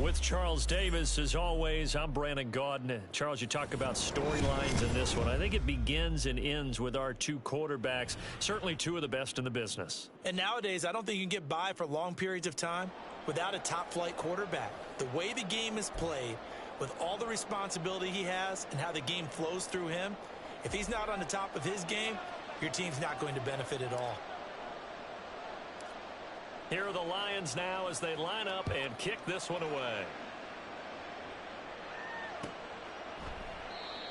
With Charles Davis, as always, I'm Brandon Gaudin. Charles, you talk about storylines in this one. I think it begins and ends with our two quarterbacks, certainly two of the best in the business. And nowadays, I don't think you can get by for long periods of time without a top-flight quarterback. The way the game is played, with all the responsibility he has and how the game flows through him, if he's not on the top of his game, your team's not going to benefit at all. Here are the Lions now as they line up and kick this one away.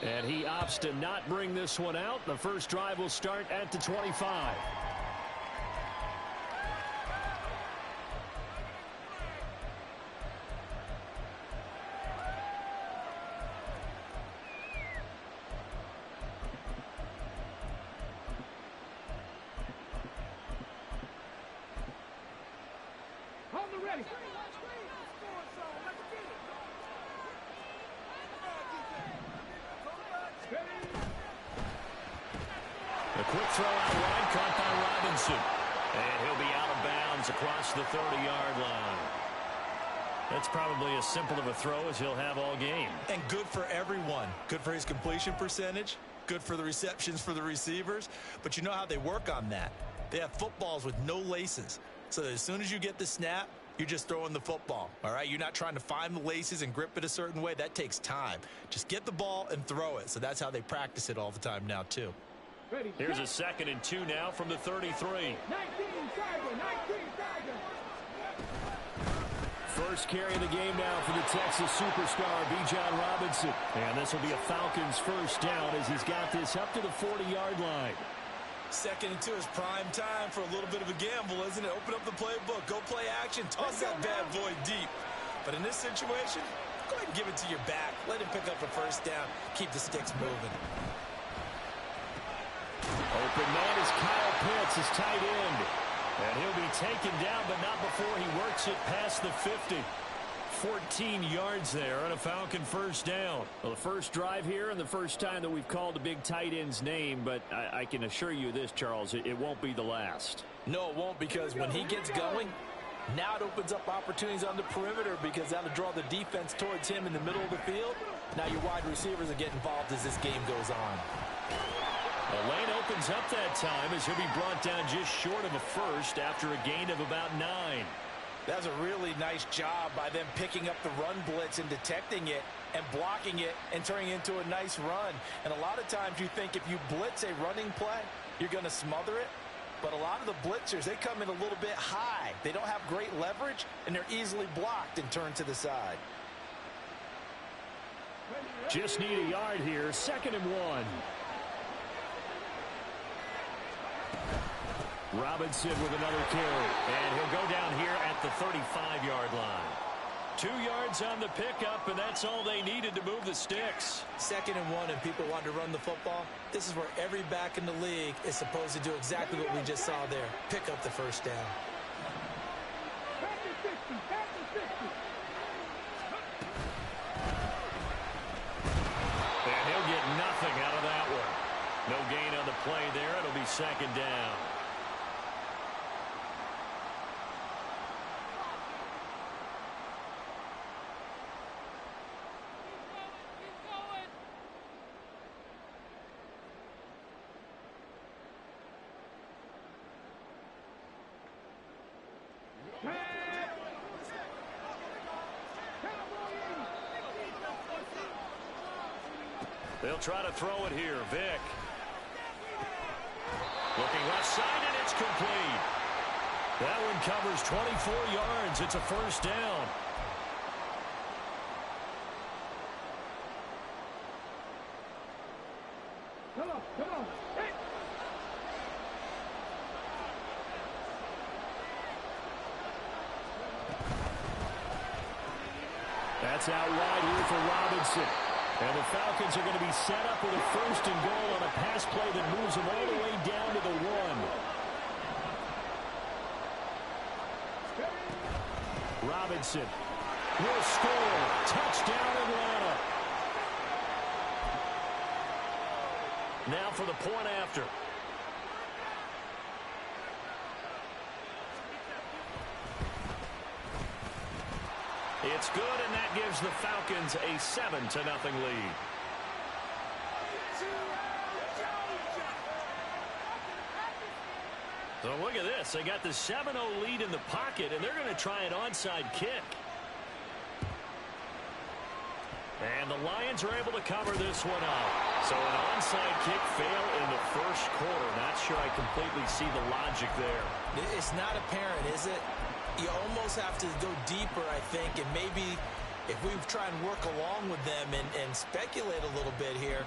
And he opts to not bring this one out. The first drive will start at the 25. A quick throw out wide, caught by Robinson. And he'll be out of bounds across the 30-yard line. That's probably as simple of a throw as he'll have all game. And good for everyone. Good for his completion percentage. Good for the receptions for the receivers. But you know how they work on that. They have footballs with no laces. So that as soon as you get the snap, you're just throwing the football. All right? You're not trying to find the laces and grip it a certain way. That takes time. Just get the ball and throw it. So that's how they practice it all the time now, too. Here's a 2nd and 2 now from the 33. First carry of the game now for the Texas superstar, Bijan Robinson. And this will be a Falcons first down as he's got this up to the 40-yard line. 2nd and 2 is prime time for a little bit of a gamble, isn't it? Open up the playbook. Go play action. Toss that bad boy deep. But in this situation, go ahead and give it to your back. Let him pick up a first down. Keep the sticks moving. Open man is Kyle Pitts, his tight end. And he'll be taken down, but not before he works it past the 50. 14 yards there on a Falcon first down. Well, the first drive here and the first time that we've called a big tight end's name, but I can assure you this, Charles, it won't be the last. No, it won't, because when he gets going, now it opens up opportunities on the perimeter because that'll draw the defense towards him in the middle of the field. Now your wide receivers will get involved as this game goes on. The lane opens up that time as he'll be brought down just short of a first after a gain of about 9. That's a really nice job by them picking up the run blitz and detecting it and blocking it and turning it into a nice run. And a lot of times you think if you blitz a running play, you're going to smother it. But a lot of the blitzers, they come in a little bit high. They don't have great leverage, and they're easily blocked and turned to the side. Just need a yard here. 2nd and 1. Robinson with another carry. And he'll go down here at the 35-yard line. 2 yards on the pickup, and that's all they needed to move the sticks. 2nd and 1, and people want to run the football. This is where every back in the league is supposed to do exactly what we just saw there. Pick up the first down. And he'll get nothing out of that one. No gain on the play there. It'll be 2nd down. They'll try to throw it here. Vick. Looking left side, and it's complete. That one covers 24 yards. It's a first down. Come on. Hey. That's out wide here for Robinson. And the Falcons are going to be set up with a 1st and goal on a pass play that moves them all the way down to the 1. Robinson will score. Touchdown, Atlanta. Now for the point after. It's good, and that gives the Falcons a 7-0 lead. So look at this. They got the 7-0 lead in the pocket, and they're going to try an onside kick. And the Lions are able to cover this one up. So an onside kick fail in the first quarter. Not sure I completely see the logic there. It's not apparent, is it? You almost have to go deeper, I think, and maybe if we try and work along with them and speculate a little bit here,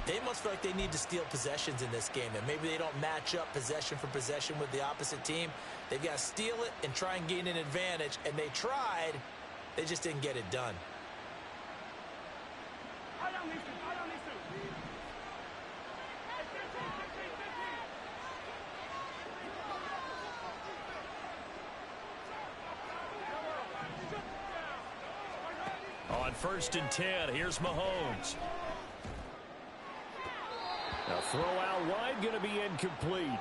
they must feel like they need to steal possessions in this game, and maybe they don't match up possession for possession with the opposite team. They've got to steal it and try and gain an advantage, and they tried. They just didn't get it done. On 1st and 10, here's Mahomes. A throw out wide, going to be incomplete.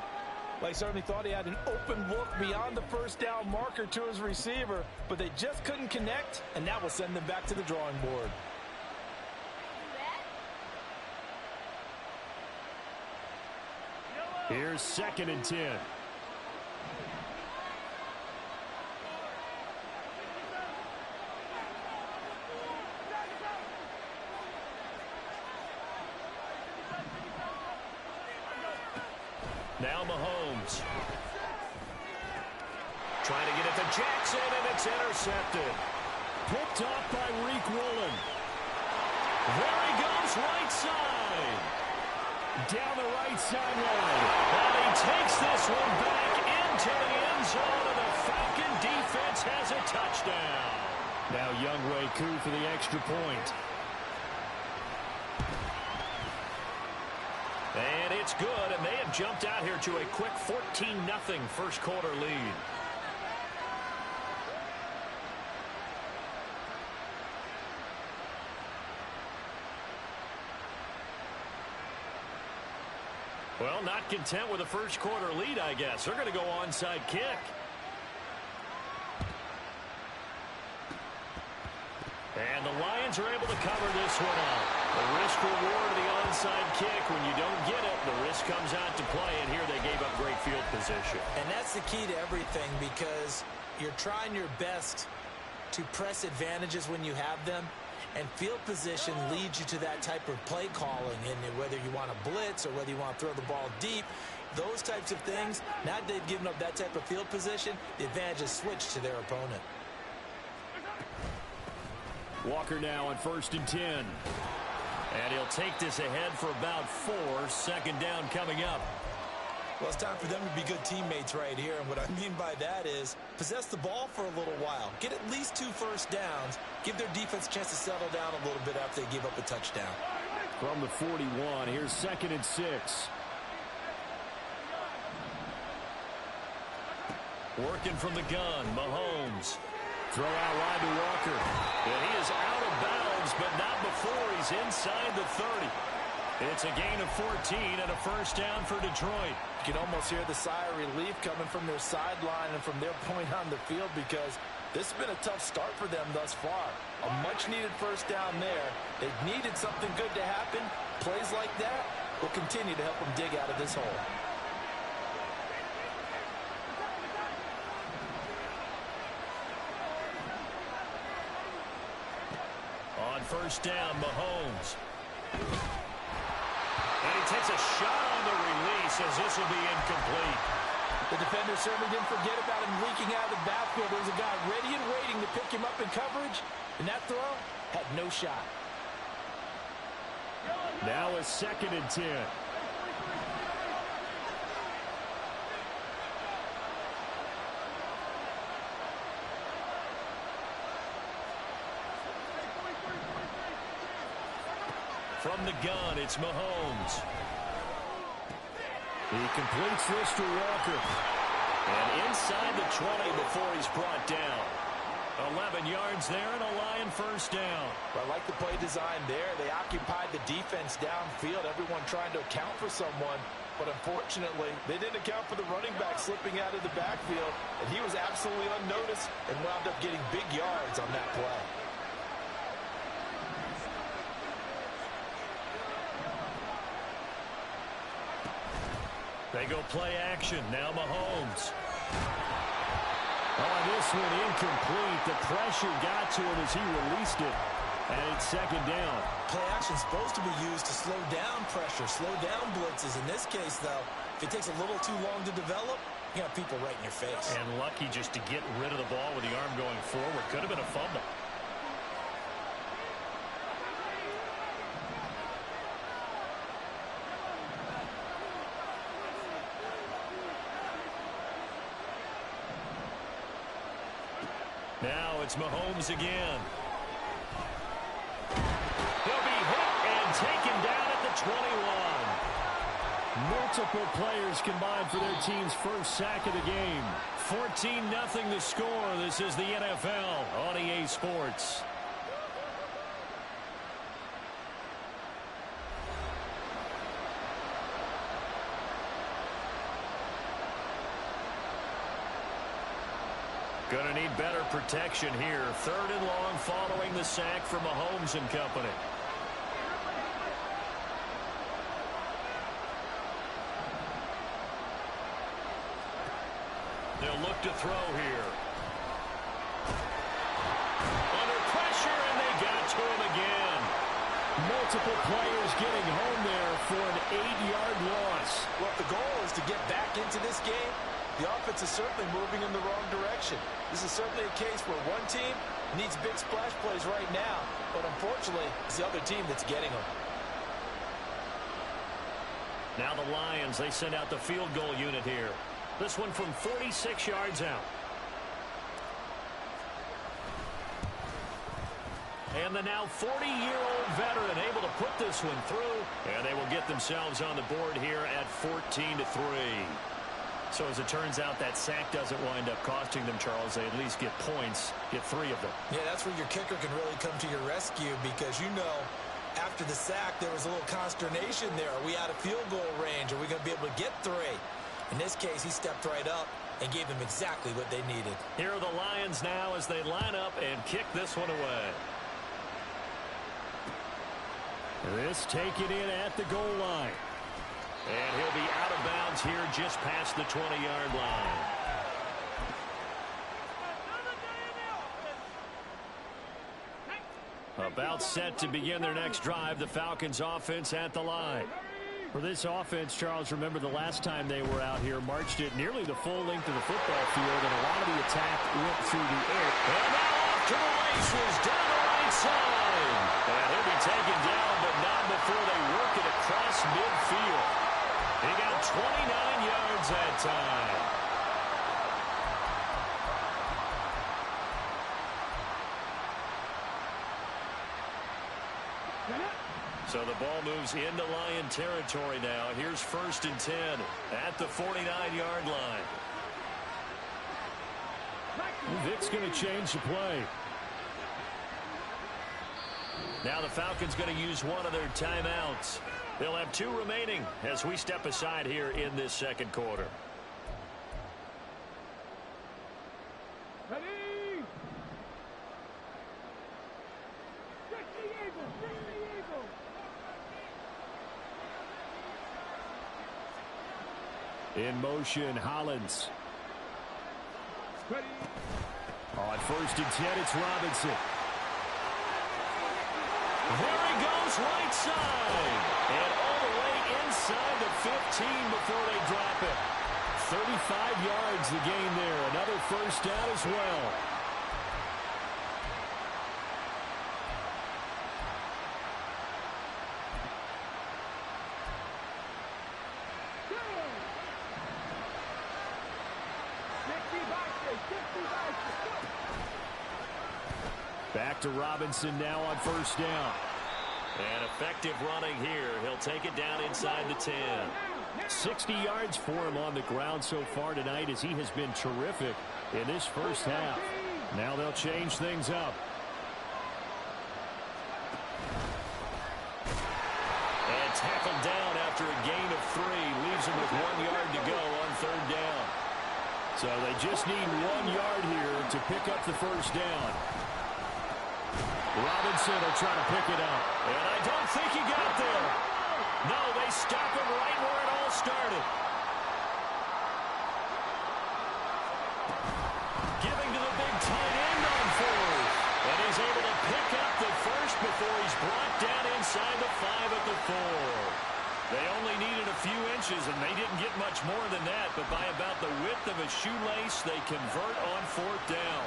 Well, he certainly thought he had an open look beyond the first down marker to his receiver, but they just couldn't connect, and that will send them back to the drawing board. Here's 2nd and 10. Now Mahomes. Trying to get it to Jackson, and it's intercepted. Picked off by Reek Woolen. There he goes, right side. Down the right sideline. And he takes this one back into the end zone, and the Falcon defense has a touchdown. Now Younghoe Koo for the extra point. And it's good, and they have jumped out here to a quick 14-0 first quarter lead. Well, not content with a first quarter lead, I guess. They're going to go onside kick. And the Lions are able to cover this one up. The risk-reward of the onside kick. When you don't get it, the risk comes out to play, and here they gave up great field position. And that's the key to everything, because you're trying your best to press advantages when you have them, and field position leads you to that type of play calling, and whether you want to blitz or whether you want to throw the ball deep, those types of things, now that they've given up that type of field position, the advantage is switched to their opponent. Walker now on 1st and 10. And he'll take this ahead for about 4. 2nd down coming up. Well, it's time for them to be good teammates right here. And what I mean by that is possess the ball for a little while. Get at least 2 first downs. Give their defense a chance to settle down a little bit after they give up a touchdown. From the 41, here's 2nd and 6. Working from the gun, Mahomes. Throw out wide to Walker. And he is out of bounds, but not before he's inside the 30. It's a gain of 14 and a first down for Detroit. You can almost hear the sigh of relief coming from their sideline and from their point on the field, because this has been a tough start for them thus far. A much-needed first down there. They've needed something good to happen. Plays like that will continue to help them dig out of this hole. On 1st down, Mahomes. And he takes a shot on the release, as this will be incomplete. The defender certainly didn't forget about him leaking out of the backfield. There was a guy ready and waiting to pick him up in coverage, and that throw had no shot. Now a 2nd and 10. From the gun, it's Mahomes. He completes this to Walker. And inside the 20 before he's brought down. 11 yards there and a Lion first down. I like the play design there. They occupied the defense downfield, everyone trying to account for someone. but unfortunately, they didn't account for the running back slipping out of the backfield, and he was absolutely unnoticed and wound up getting big yards on that play. They go play action. Now Mahomes. Oh, this one incomplete. The pressure got to him as he released it. And it's second down. Play action is supposed to be used to slow down pressure, slow down blitzes. In this case, though, if it takes a little too long to develop, you have people right in your face. And lucky just to get rid of the ball with the arm going forward. Could have been a fumble. Now it's Mahomes again. He'll be hit and taken down at the 21. Multiple players combined for their team's first sack of the game. 14-0 the score. This is the NFL on EA Sports. Going to need better protection here. 3rd and long following the sack from Mahomes and company. They'll look to throw here. Under pressure, and they got to him again. Multiple players getting home there for an 8-yard loss. Well, if the goal is to get back into this game, the offense is certainly moving in the wrong direction. This is certainly a case where one team needs big splash plays right now, but unfortunately, it's the other team that's getting them. Now the Lions, they send out the field goal unit here. This one from 46 yards out. And the now 40-year-old veteran able to put this one through, and they will get themselves on the board here at 14-3. So as it turns out, that sack doesn't wind up costing them, Charles. They at least get points, get 3 of them. Yeah, that's where your kicker can really come to your rescue because, you know, after the sack, there was a little consternation there. Are we out of field goal range? Are we going to be able to get 3? In this case, he stepped right up and gave them exactly what they needed. Here are the Lions now as they line up and kick this one away. This taken in at the goal line. And he'll be out of bounds here just past the 20-yard line. About set to begin their next drive, the Falcons offense at the line. For this offense, Charles, remember the last time they were out here, marched it nearly the full length of the football field, and a lot of the attack went through the air. And now off to the races down the right side. And he'll be taken down, but not before they work it across midfield. He got 29 yards that time. So the ball moves into Lion territory now. Here's 1st and 10 at the 49-yard line. Vic's going to change the play. Now the Falcons going to use one of their timeouts. They'll have 2 remaining as we step aside here in this second quarter. Ready? Stick the eagle! Stick the eagle! In motion, Hollins. Ready? On 1st and 10, it's Robinson. There he goes, right side. And all the way inside the 15 before they drop it. 35 yards the gain there. Another 1st down as well. Back to Robinson now on 1st down. And effective running here. He'll take it down inside the 10. 60 yards for him on the ground so far tonight as he has been terrific in this first half. Now they'll change things up. And tackled down after a gain of 3. Leaves 1 yard to go on third down. So they just need 1 yard here to pick up the first down. Robinson will try to pick it up. And I don't think he got there. No, they stop him right where it all started. Giving to the big tight end on fourth. And he's able to pick up the first before he's brought down inside the 5 at the 4. They only needed a few inches, and they didn't get much more than that. But by about the width of a shoelace, they convert on fourth down.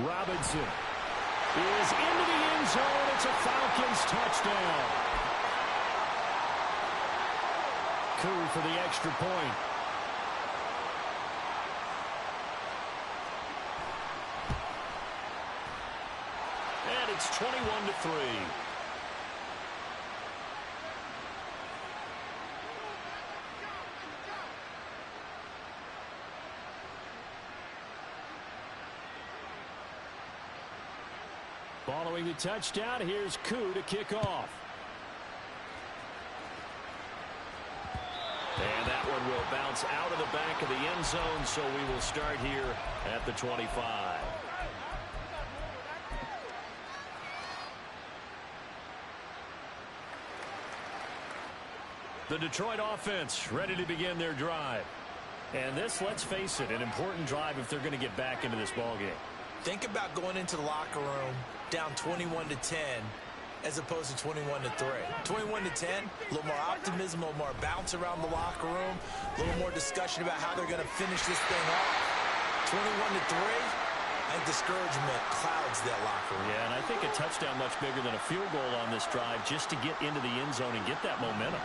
Robinson is into the end zone. It's a Falcons touchdown. Koo for the extra point. And it's 21-3. Following the touchdown, here's Koo to kick off. And that one will bounce out of the back of the end zone, so we will start here at the 25. The Detroit offense ready to begin their drive. And this, let's face it, an important drive if they're going to get back into this ballgame. Think about going into the locker room down 21-10 as opposed to 21-3. 21-10, a little more optimism, a little more bounce around the locker room, a little more discussion about how they're going to finish this thing off. 21-3, I think discouragement clouds that locker room. Yeah, and I think a touchdown much bigger than a field goal on this drive just to get into the end zone and get that momentum.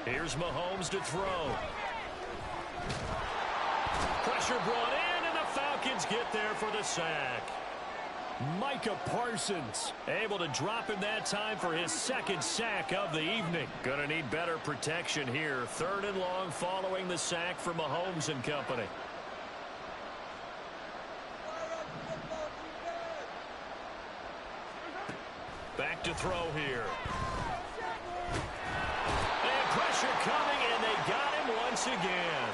Here's Mahomes to throw. Pressure brought in, and the Falcons get there for the sack. Micah Parsons able to drop him that time for his second sack of the evening. Gonna need better protection here. 3rd and long following the sack for Mahomes and company. Back to throw here. Pressure coming, and they got him once again.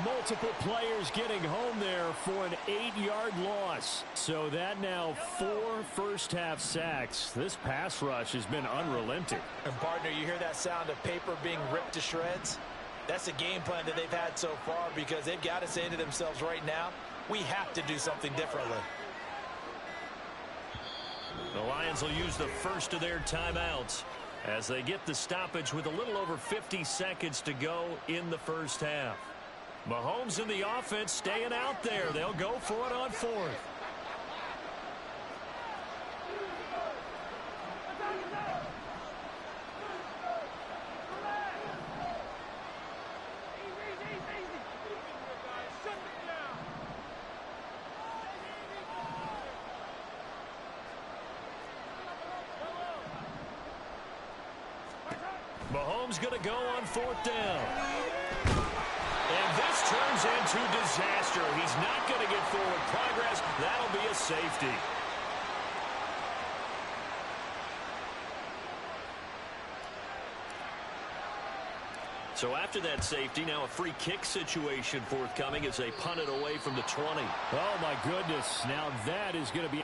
Multiple players getting home there for an 8-yard loss. So that now 4 first-half sacks. This pass rush has been unrelenting. And, partner, you hear that sound of paper being ripped to shreds? That's the game plan that they've had so far because they've got to say to themselves right now, we have to do something differently. The Lions will use the first of their timeouts as they get the stoppage with a little over 50 seconds to go in the first half. Mahomes and the offense staying out there. They'll go for it on 4th. Mahomes going to go on 4th down. And this turns into disaster. He's not going to get forward progress. That'll be a safety. So after that safety, now a free kick situation forthcoming as they punt it away from the 20. Oh, my goodness. Now that is going to be...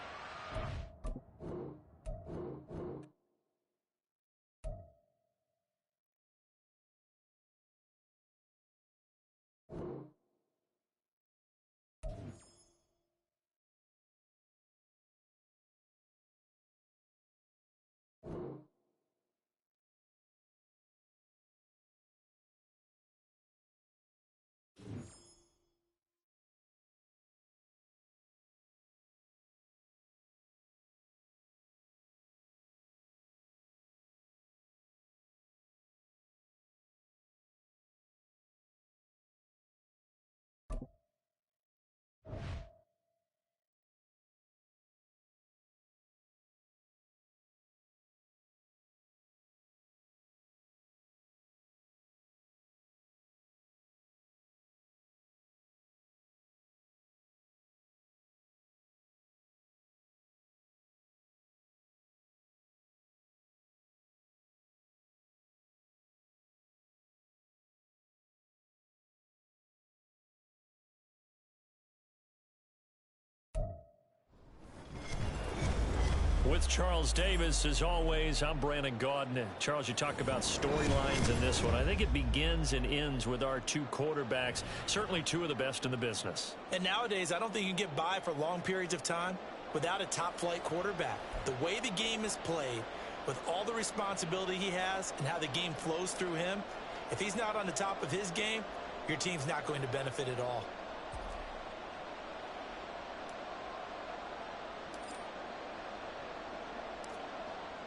With Charles Davis, as always, I'm Brandon Gaudin. Charles, you talk about storylines in this one. I think it begins and ends with our two quarterbacks, certainly two of the best in the business. And nowadays, I don't think you can get by for long periods of time without a top-flight quarterback. The way the game is played, with all the responsibility he has and how the game flows through him, if he's not on the top of his game, your team's not going to benefit at all.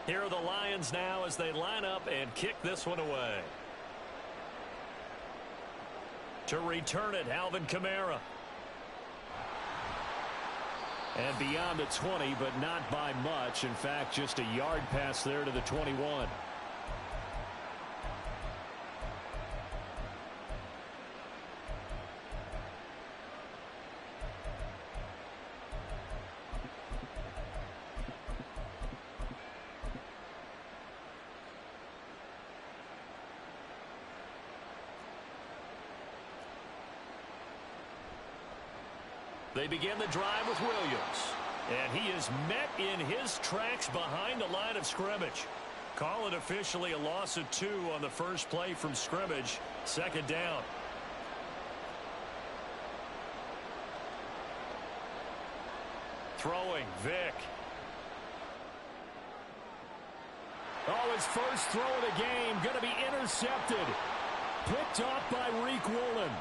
Here are the Lions now as they line up and kick this one away. To return it, Alvin Kamara. And beyond the 20, but not by much. In fact, just a yard pass there to the 21. They begin the drive with Williams. And he is met in his tracks behind the line of scrimmage. Call it officially a loss of 2 on the first play from scrimmage. Second down. Throwing, Vick. Oh, his first throw of the game going to be intercepted. Picked off by Reek Woolen.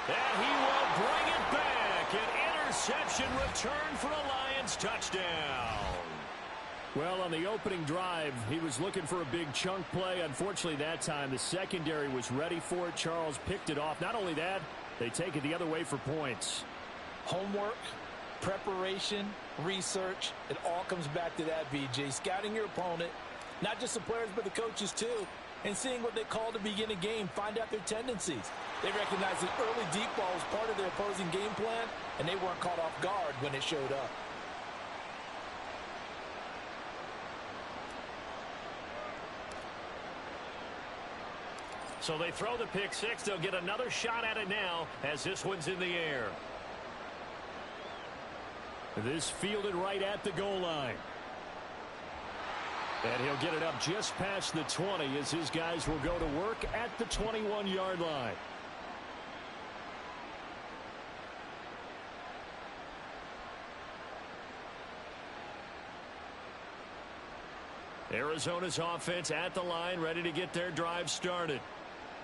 And he will bring it back. An interception return for a Lions touchdown. Well, on the opening drive, he was looking for a big chunk play. Unfortunately, that time, the secondary was ready for it. Charles picked it off. Not only that, they take it the other way for points. Homework, preparation, research, it all comes back to that, BJ. Scouting your opponent, not just the players, but the coaches too, and seeing what they call to begin a game, find out their tendencies. They recognize the early deep ball was part of their opposing game plan, and they weren't caught off guard when it showed up. So they throw the pick six. They'll get another shot at it now as this one's in the air. This fielded right at the goal line. And he'll get it up just past the 20 as his guys will go to work at the 21-yard line. Arizona's offense at the line, ready to get their drive started.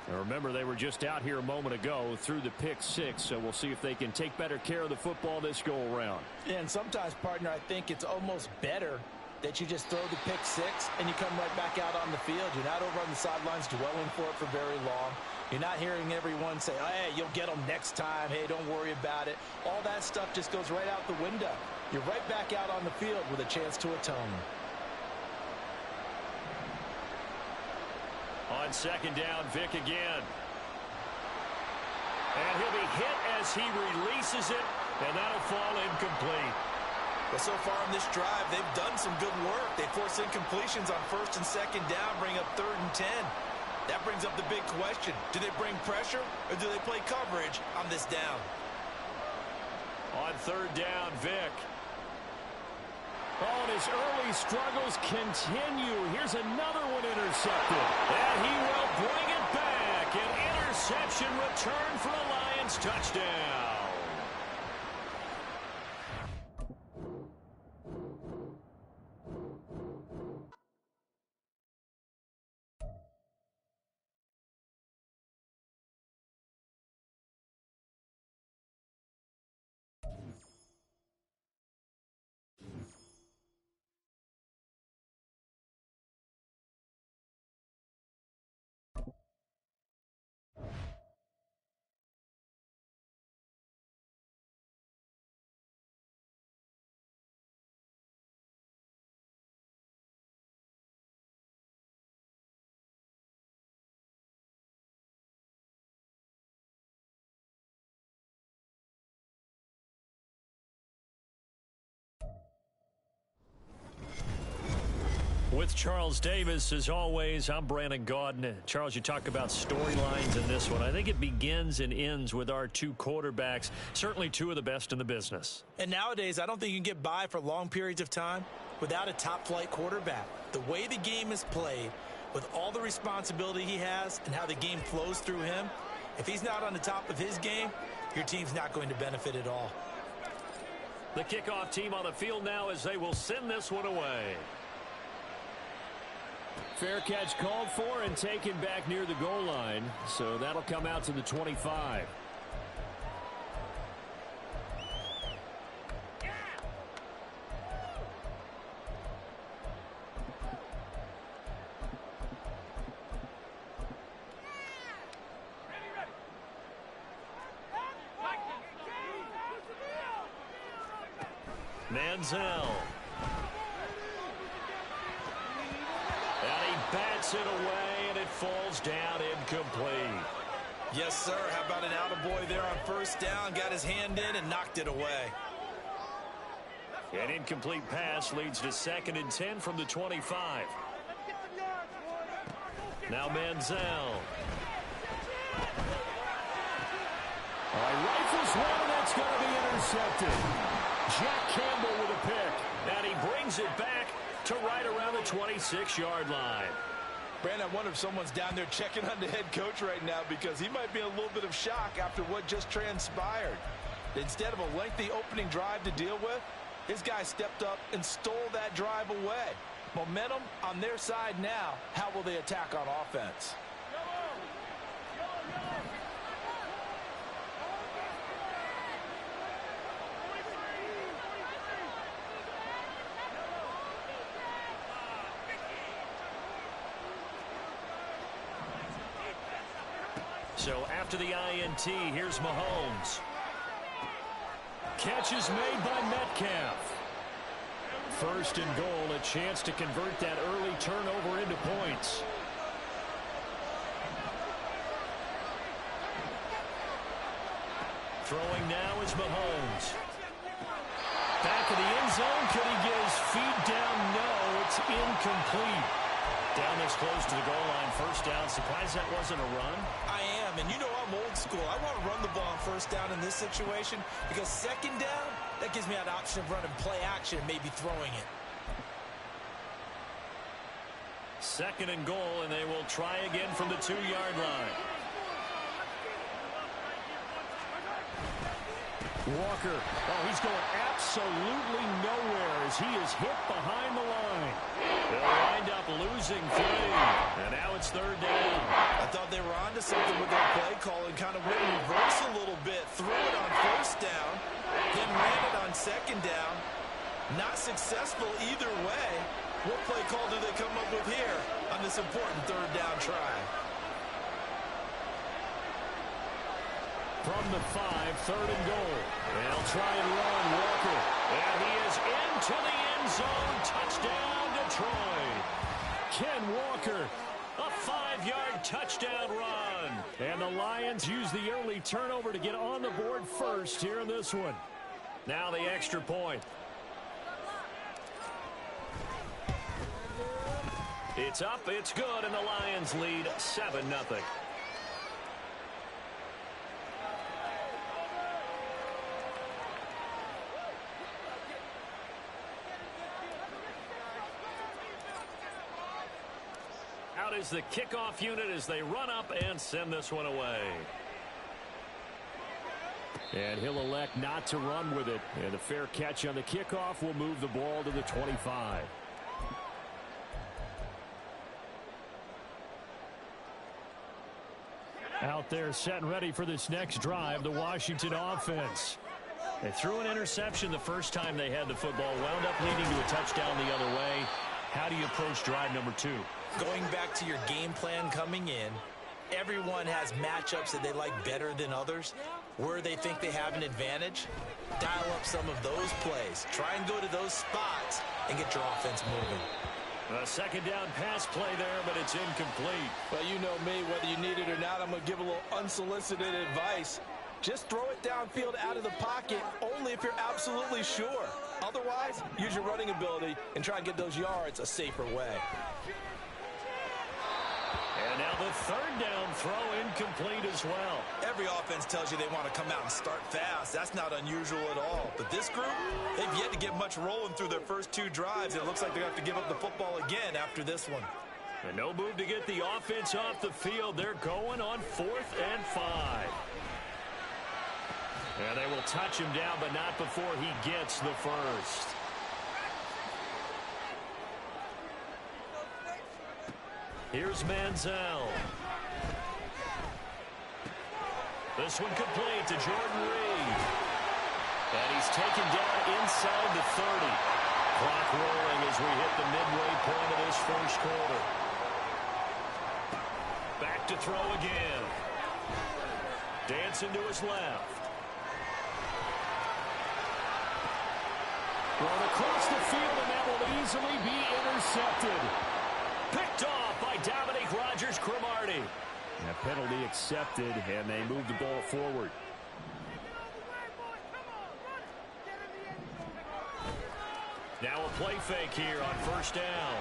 Now remember, they were just out here a moment ago through the pick six, so we'll see if they can take better care of the football this go-around. And sometimes, partner, I think it's almost better that you just throw the pick six and you come right back out on the field. You're not over on the sidelines dwelling for it for very long. You're not hearing everyone say, hey, you'll get them next time. Hey, don't worry about it. All that stuff just goes right out the window. You're right back out on the field with a chance to atone. On second down, Vick again. And he'll be hit as he releases it, and that'll fall incomplete. But so far in this drive, they've done some good work. They force incompletions on first and second down, bring up 3rd and 10. That brings up the big question. Do they bring pressure, or do they play coverage on this down? On 3rd down, Vick. Oh, and his early struggles continue. Here's another one intercepted. And he will bring it back. An interception return for a Lions touchdown. With Charles Davis, as always, I'm Brandon Gaudin. Charles, you talk about storylines in this one. I think it begins and ends with our two quarterbacks, certainly two of the best in the business. And nowadays, I don't think you can get by for long periods of time without a top-flight quarterback. The way the game is played, with all the responsibility he has and how the game flows through him, if he's not on the top of his game, your team's not going to benefit at all. The kickoff team on the field now as they will send this one away. Fair catch called for and taken back near the goal line. So that'll come out to the 25. Manziel. And he bats it away, and it falls down incomplete. Yes, sir. How about an attaboy there on first down? Got his hand in and knocked it away. An incomplete pass leads to 2nd and 10 from the 25. Now Manziel. All right, rifles one, and that's going to be intercepted. Jack Campbell with a pick, and he brings it back to right around the 26-yard line. Brandon, I wonder if someone's down there checking on the head coach right now because he might be in a little bit of shock after what just transpired. Instead of a lengthy opening drive to deal with, his guy stepped up and stole that drive away. Momentum on their side now. How will they attack on offense? So after the INT, here's Mahomes. Catch is made by Metcalf. 1st and goal, a chance to convert that early turnover into points. Throwing now is Mahomes. Back of the end zone. Could he get his feet down? No, it's incomplete. Down this close to the goal line, 1st down. Surprised that wasn't a run? I am, and you know I'm old school. I want to run the ball on 1st down in this situation because 2nd down, that gives me an option of running play action and maybe throwing it. 2nd and goal, and they will try again from the 2-yard line. Walker, oh, he's going absolutely nowhere as he is hit behind the line. They'll wind up losing 3, and now it's 3rd down. I thought they were onto something with their play call and kind of went in reverse a little bit. Threw it on 1st down, then ran it on 2nd down. Not successful either way. What play call do they come up with here on this important 3rd down try? From the 5, 3rd and goal. They'll try and run Walker. And he is into the end zone. Touchdown, Detroit. Ken Walker, a 5-yard touchdown run. And the Lions use the early turnover to get on the board first here in this one. Now the extra point. It's up, it's good, and the Lions lead 7-0. Out is the kickoff unit as they run up and send this one away. And he'll elect not to run with it. And a fair catch on the kickoff will move the ball to the 25. Out there set and ready for this next drive, the Washington offense. They threw an interception the first time they had the football, wound up leading to a touchdown the other way. How do you approach drive number 2? Going back to your game plan coming in, everyone has matchups that they like better than others. Where they think they have an advantage, dial up some of those plays. Try and go to those spots and get your offense moving. A 2nd down pass play there, but it's incomplete. Well, you know me, whether you need it or not, I'm going to give a little unsolicited advice. Just throw it downfield out of the pocket only if you're absolutely sure. Otherwise, use your running ability and try and get those yards a safer way. And now The third down throw incomplete as well. Every offense tells you they want to come out and start fast. That's not unusual at all. But this group, they've yet to get much rolling through their first 2 drives. It looks like they have to give up the football again after this one. And no move to get the offense off the field. They're going on 4th and 5. And they will touch him down, but not before he gets the first. Here's Manziel. This one complete to Jordan Reed. And he's taken down inside the 30. Clock rolling as we hit the midway point of this first quarter. Back to throw again. Dancing to his left. Thrown across the field, and that will easily be intercepted. Picked off by Dominique Rodgers-Cromartie. And a penalty accepted, and they move the ball forward. Now a play fake here on first down.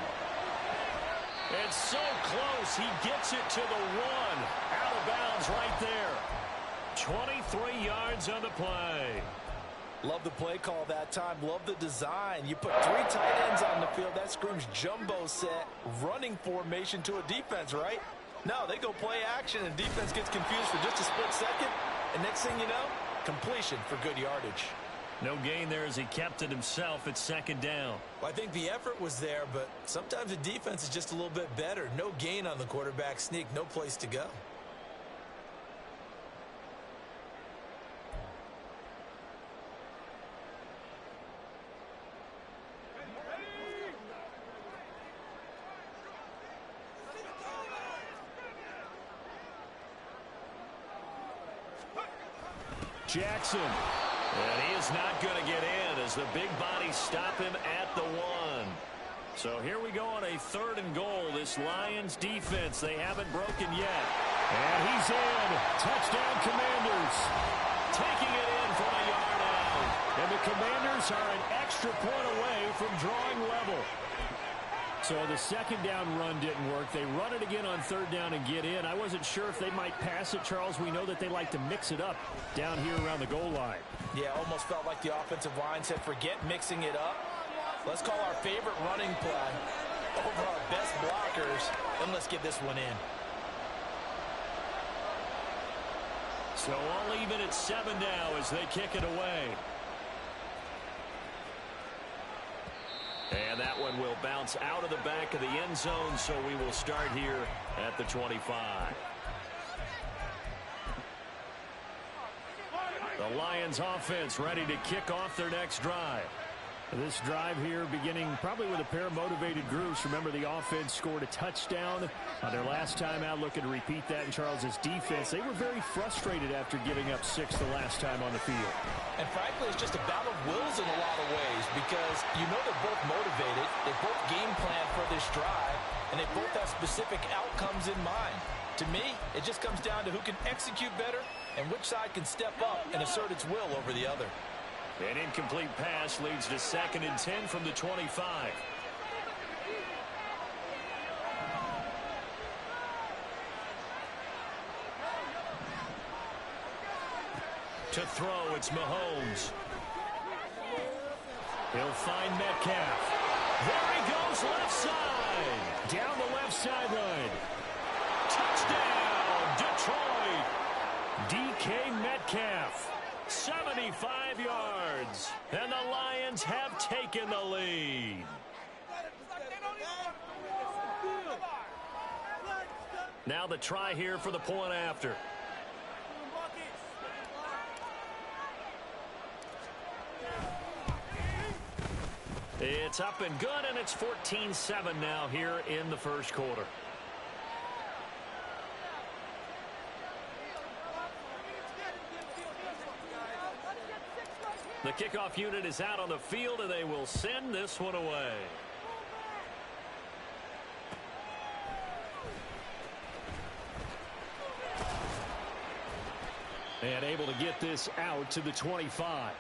And so close, he gets it to the 1. Out of bounds right there. 23 yards on the play. Love the play call that time. Love the design. You put 3 tight ends on the field. That screams jumbo set, running formation to a defense, right? No, they go play action, and defense gets confused for just a split second. And next thing you know, completion for good yardage. No gain there as he kept it himself at second down. Well, I think the effort was there, but sometimes the defense is just a little bit better. No gain on the quarterback sneak, no place to go. Jackson. And he is not going to get in as the big bodies stop him at the 1. So here we go on a 3rd and goal. This Lions defense, they haven't broken yet. And he's in. Touchdown Commanders. Taking it in from a yard out. And the Commanders are an extra point away from drawing level. So the second down run didn't work. They run it again on 3rd down and get in. I wasn't sure if they might pass it, Charles. We know that they like to mix it up down here around the goal line. Yeah, almost felt like the offensive line said, forget mixing it up. Let's call our favorite running play over our best blockers, and let's get this one in. So all even at 7 now as they kick it away. And that one will bounce out of the back of the end zone, so we will start here at the 25. The Lions offense ready to kick off their next drive. This drive here beginning probably with a pair of motivated groups. Remember, the offense scored a touchdown on their last time out, looking to repeat that in Charles's defense. They were very frustrated after giving up 6 the last time on the field. And frankly, it's just a battle of wills in a lot of ways because you know they're both motivated. They both game plan for this drive, and they both have specific outcomes in mind. To me, it just comes down to who can execute better and which side can step up and assert its will over the other. An incomplete pass leads to 2nd and 10 from the 25. To throw, it's Mahomes. He'll find Metcalf. There he goes, left side. Down the left sideline. Touchdown, Detroit. DK Metcalf. 75 yards. And the Lions have taken the lead. Now the try here for the point after. It's up and good, and it's 14-7 now here in the first quarter. The kickoff unit is out on the field, and they will send this one away. And able to get this out to the 25.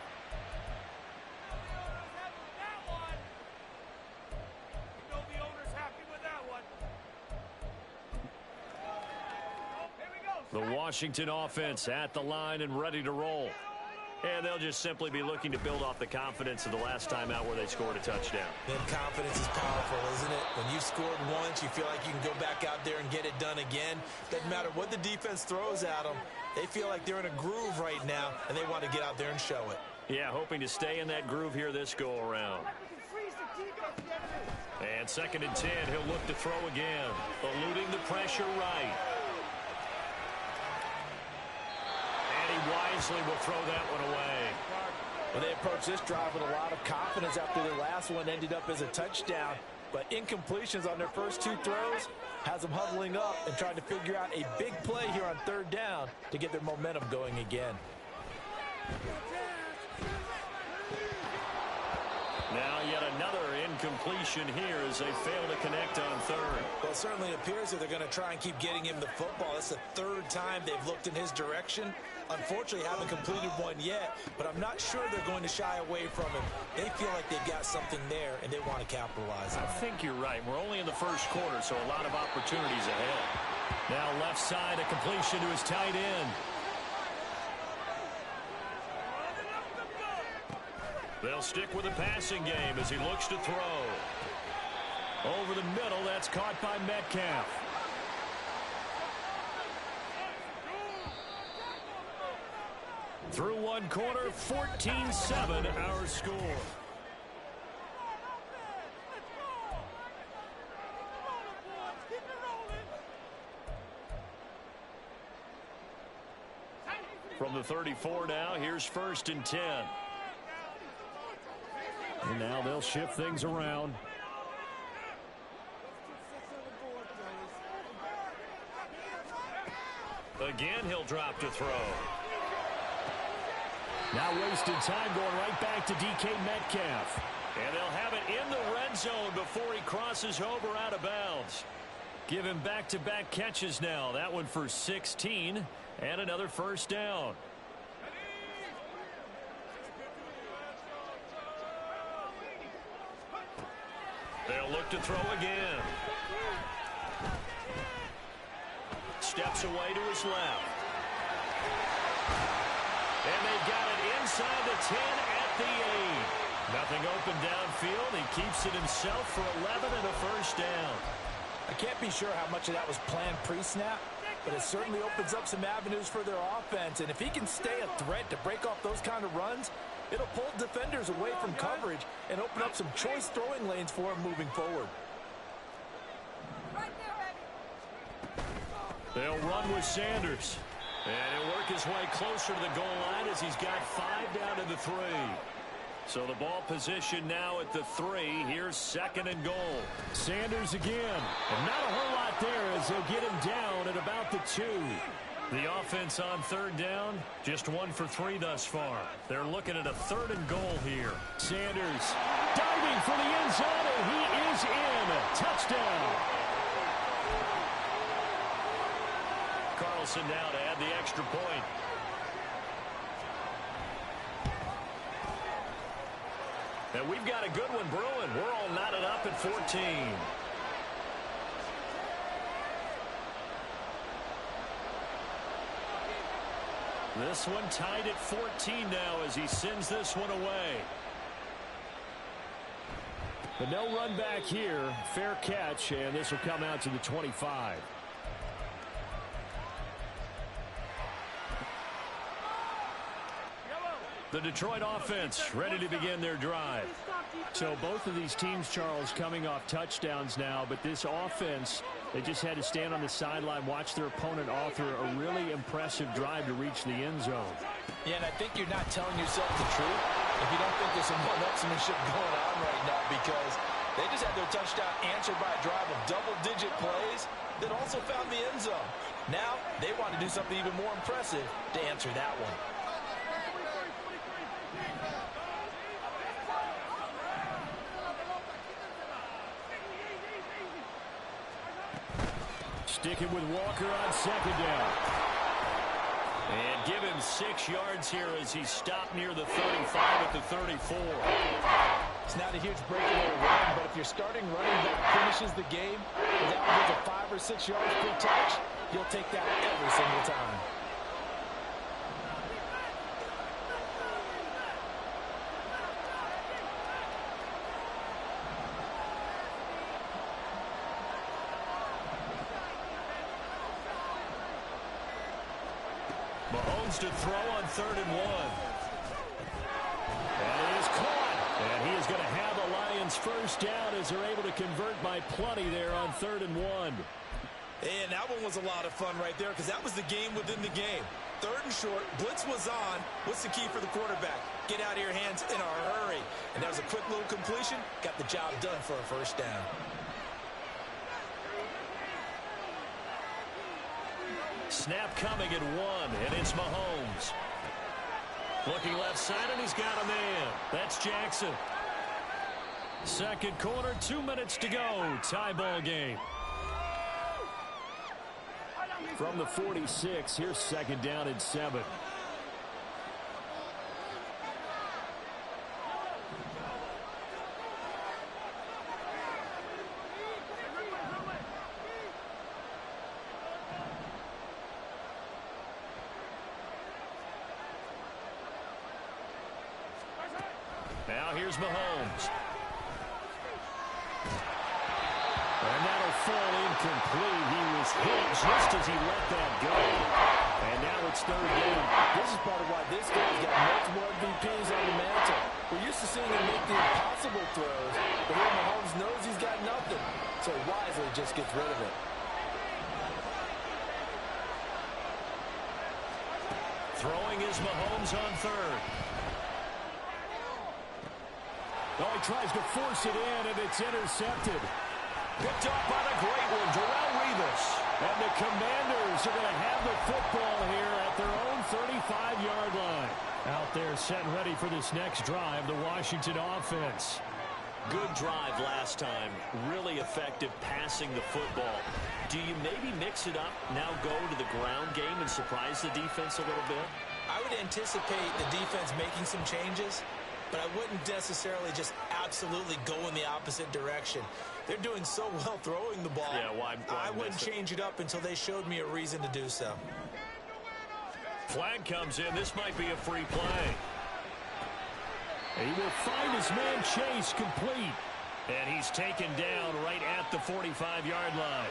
The Washington offense at the line and ready to roll. And they'll just simply be looking to build off the confidence of the last time out where they scored a touchdown. Then confidence is powerful, isn't it? When you scored once, you feel like you can go back out there and get it done again. Doesn't matter what the defense throws at them. They feel like they're in a groove right now, and they want to get out there and show it. Yeah, hoping to stay in that groove here this go-around. And 2nd and 10, he'll look to throw again. Eluding the pressure right. And he wisely will throw that one away. Well, they approached this drive with a lot of confidence after their last one ended up as a touchdown. But incompletions on their first 2 throws has them huddling up and trying to figure out a big play here on 3rd down to get their momentum going again. Now yet another incompletion here as they fail to connect on 3rd. Well, it certainly appears that they're going to try and keep getting him the football. That's the 3rd time they've looked in his direction. Unfortunately, haven't completed one yet, but I'm not sure they're going to shy away from him. They feel like they've got something there, and they want to capitalize on it. I think you're right. We're only in the first quarter, so a lot of opportunities ahead. Now left side, a completion to his tight end. They'll stick with the passing game as he looks to throw. Over the middle, that's caught by Metcalf. Through one quarter, 14-7 our score. From the 34 now, here's 1st and 10. And now they'll shift things around. Again, he'll drop to throw. Now wasted time going right back to DK Metcalf. And they'll have it in the red zone before he crosses over out of bounds. Give him back-to-back catches now. That one for 16 and another 1st down. They'll look to throw again. Steps away to his left. And they've got it inside the 10 at the 8. Nothing open downfield. He keeps it himself for 11 and a 1st down. I can't be sure how much of that was planned pre-snap, but it certainly opens up some avenues for their offense. And if he can stay a threat to break off those kind of runs, it'll pull defenders away from coverage and open up some choice throwing lanes for him moving forward. They'll run with Sanders. And he'll work his way closer to the goal line as he's got 5 down to the 3. So the ball position now at the 3. Here's 2nd and goal. Sanders again. And not a whole lot there as they'll get him down at about the 2. The offense on 3rd down, just 1 for 3 thus far. They're looking at a 3rd and goal here. Sanders diving for the end zone, and he is in. Touchdown. Carlson now to add the extra point. And we've got a good one brewing. We're all knotted up at 14. This one tied at 14 now as he sends this one away. But no run back here. Fair catch, and this will come out to the 25. The Detroit offense ready to begin their drive. So both of these teams, Charles, coming off touchdowns now, but this offense, they just had to stand on the sideline, watch their opponent author a really impressive drive to reach the end zone. Yeah, and I think you're not telling yourself the truth if you don't think there's some one-upsmanship going on right now, because they just had their touchdown answered by a drive of double-digit plays that also found the end zone. Now they want to do something even more impressive to answer that one. Sticking with Walker on 2nd down. And give him 6 yards here as he stopped near the 35 at the 34. It's not a huge breakaway run, but if your starting running back finishes the game with average of 5 or 6 yards per touch, You'll take that every single time. Mahomes to throw on 3rd and 1. And it is caught. And he is going to have the Lions first down as they're able to convert by plenty there on 3rd and 1. And that one was a lot of fun right there because that was the game within the game. 3rd and short, blitz was on. What's the key for the quarterback? Get out of your hands in a hurry. And that was a quick little completion. Got the job done for a first down. Snap coming at 1, and it's Mahomes. Looking left side, and he's got a man. That's Jackson. Second quarter, 2 minutes to go. Tie ball game. From the 46, here's 2nd down and 7. Now here's Mahomes. And that'll fall incomplete. He was hit just as he let that go. And now it's 3rd down. This is part of why this guy's got multiple MVPs on the mantle. We're used to seeing him make the impossible throws, but here Mahomes knows he's got nothing, so wisely just gets rid of it. Throwing is Mahomes on 3rd. Oh, he tries to force it in, and it's intercepted. Picked up by the great one, Darrelle Revis. And the Commanders are going to have the football here at their own 35-yard line. Out there set ready for this next drive, the Washington offense. Good drive last time. Really effective passing the football. Do you maybe mix it up, now go to the ground game and surprise the defense a little bit? I would anticipate the defense making some changes, but I wouldn't necessarily just absolutely go in the opposite direction. They're doing so well throwing the ball. Yeah, why I wouldn't change it up until they showed me a reason to do so. Flag comes in. This might be a free play. He will find his man Chase complete. And he's taken down right at the 45-yard line.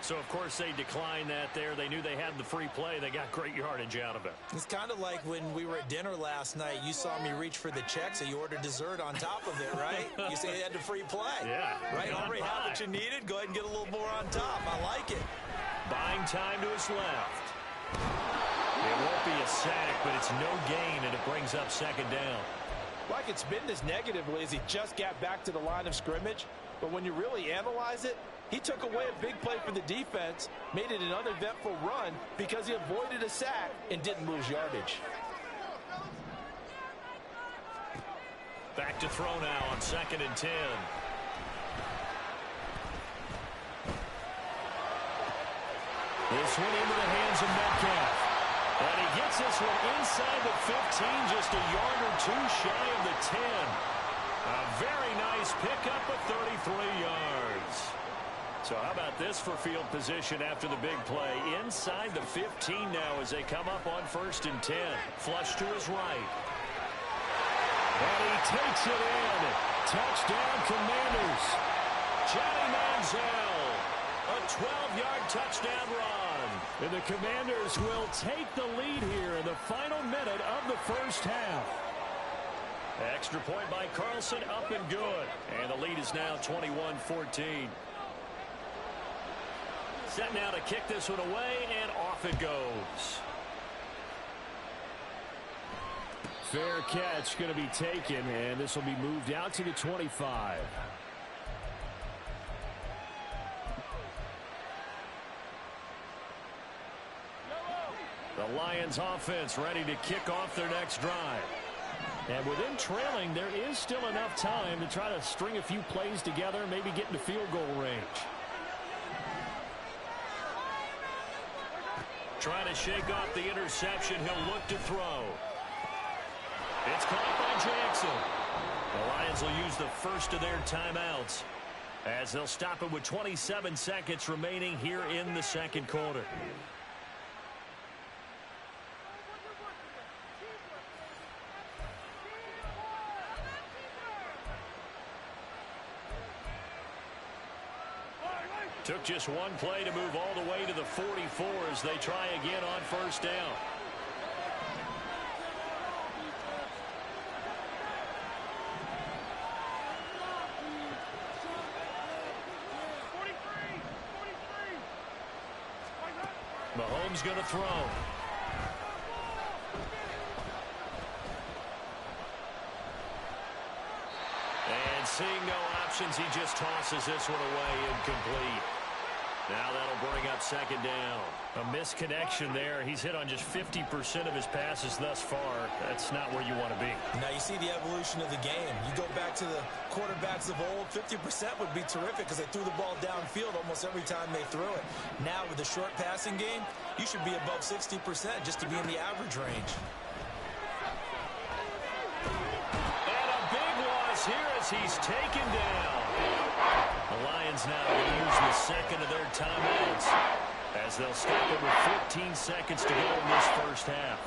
So, of course, they declined that there. They knew they had the free play. They got great yardage out of it. It's kind of like when we were at dinner last night. You saw me reach for the check, so you ordered dessert on top of it, right? You say you had the free play. Yeah. Right? Already had what you needed. Go ahead and get a little more on top. I like it. Buying time to his left. It won't be a sack, but it's no gain, and it brings up 2nd down. Well, I could spin this negatively as he just got back to the line of scrimmage, but when you really analyze it, he took away a big play for the defense, made it an uneventful run because he avoided a sack and didn't lose yardage. Back to throw now on 2nd and 10. This one into the hands of Metcalf. And he gets this one inside the 15, just a yard or two shy of the 10. A very nice pickup of 33 yards. So how about this for field position after the big play? Inside the 15 now as they come up on 1st and 10. Flush to his right. And he takes it in. Touchdown, Commanders. Johnny Manziel. A 12-yard touchdown run. And the Commanders will take the lead here in the final minute of the first half. Extra point by Carlson, up and good. And the lead is now 21-14. Set now to kick this one away, and off it goes. Fair catch going to be taken, and this will be moved out to the 25. The Lions offense ready to kick off their next drive. And within trailing, there is still enough time to try to string a few plays together, maybe get into field goal range. Trying to shake off the interception. He'll look to throw. It's caught by Jackson. The Lions will use the first of their timeouts. as they'll stop it with 27 seconds remaining here in the second quarter. Took just one play to move all the way to the 44 as they try again on first down. Mahomes going to throw. And seeing no options, he just tosses this one away, incomplete. Now that'll bring up second down. A misconnection there. He's hit on just 50% of his passes thus far. That's not where you want to be. Now you see the evolution of the game. You go back to the quarterbacks of old, 50% would be terrific because they threw the ball downfield almost every time they threw it. Now with the short passing game, you should be above 60% just to be in the average range. And a big loss here as he's taken down. The Lions now going to use the second of their timeouts as they'll stop it with 14 seconds to go in this first half.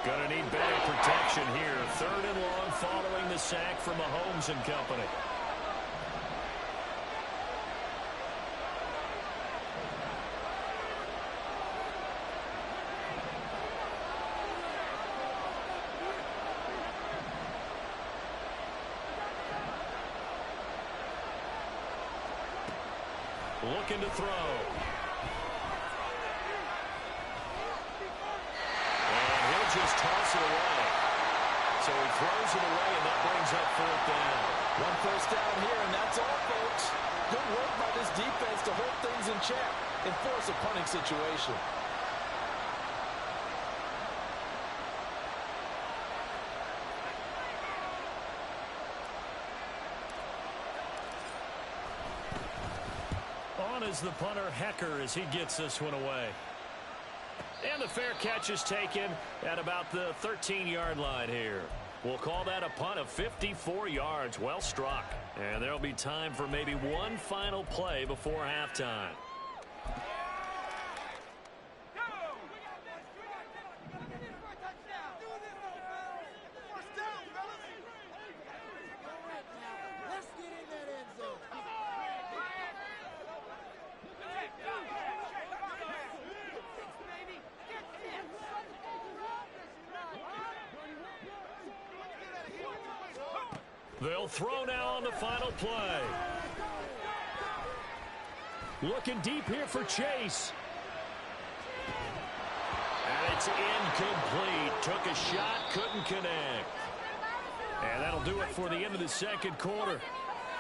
Going to need better protection here. Third and long following the sack from Mahomes and company. Looking to throw. And he'll just toss it away. So he throws it away, and that brings up fourth down. One first down here, and that's all, folks. Good work by this defense to hold things in check and force a punting situation. Is the punter Hecker as he gets this one away. And the fair catch is taken at about the 13-yard line here. We'll call that a punt of 54 yards. Well struck. And there'll be time for maybe one final play before halftime. They'll throw now on the final play. Looking deep here for Chase. And it's incomplete. Took a shot, couldn't connect. And that'll do it for the end of the second quarter.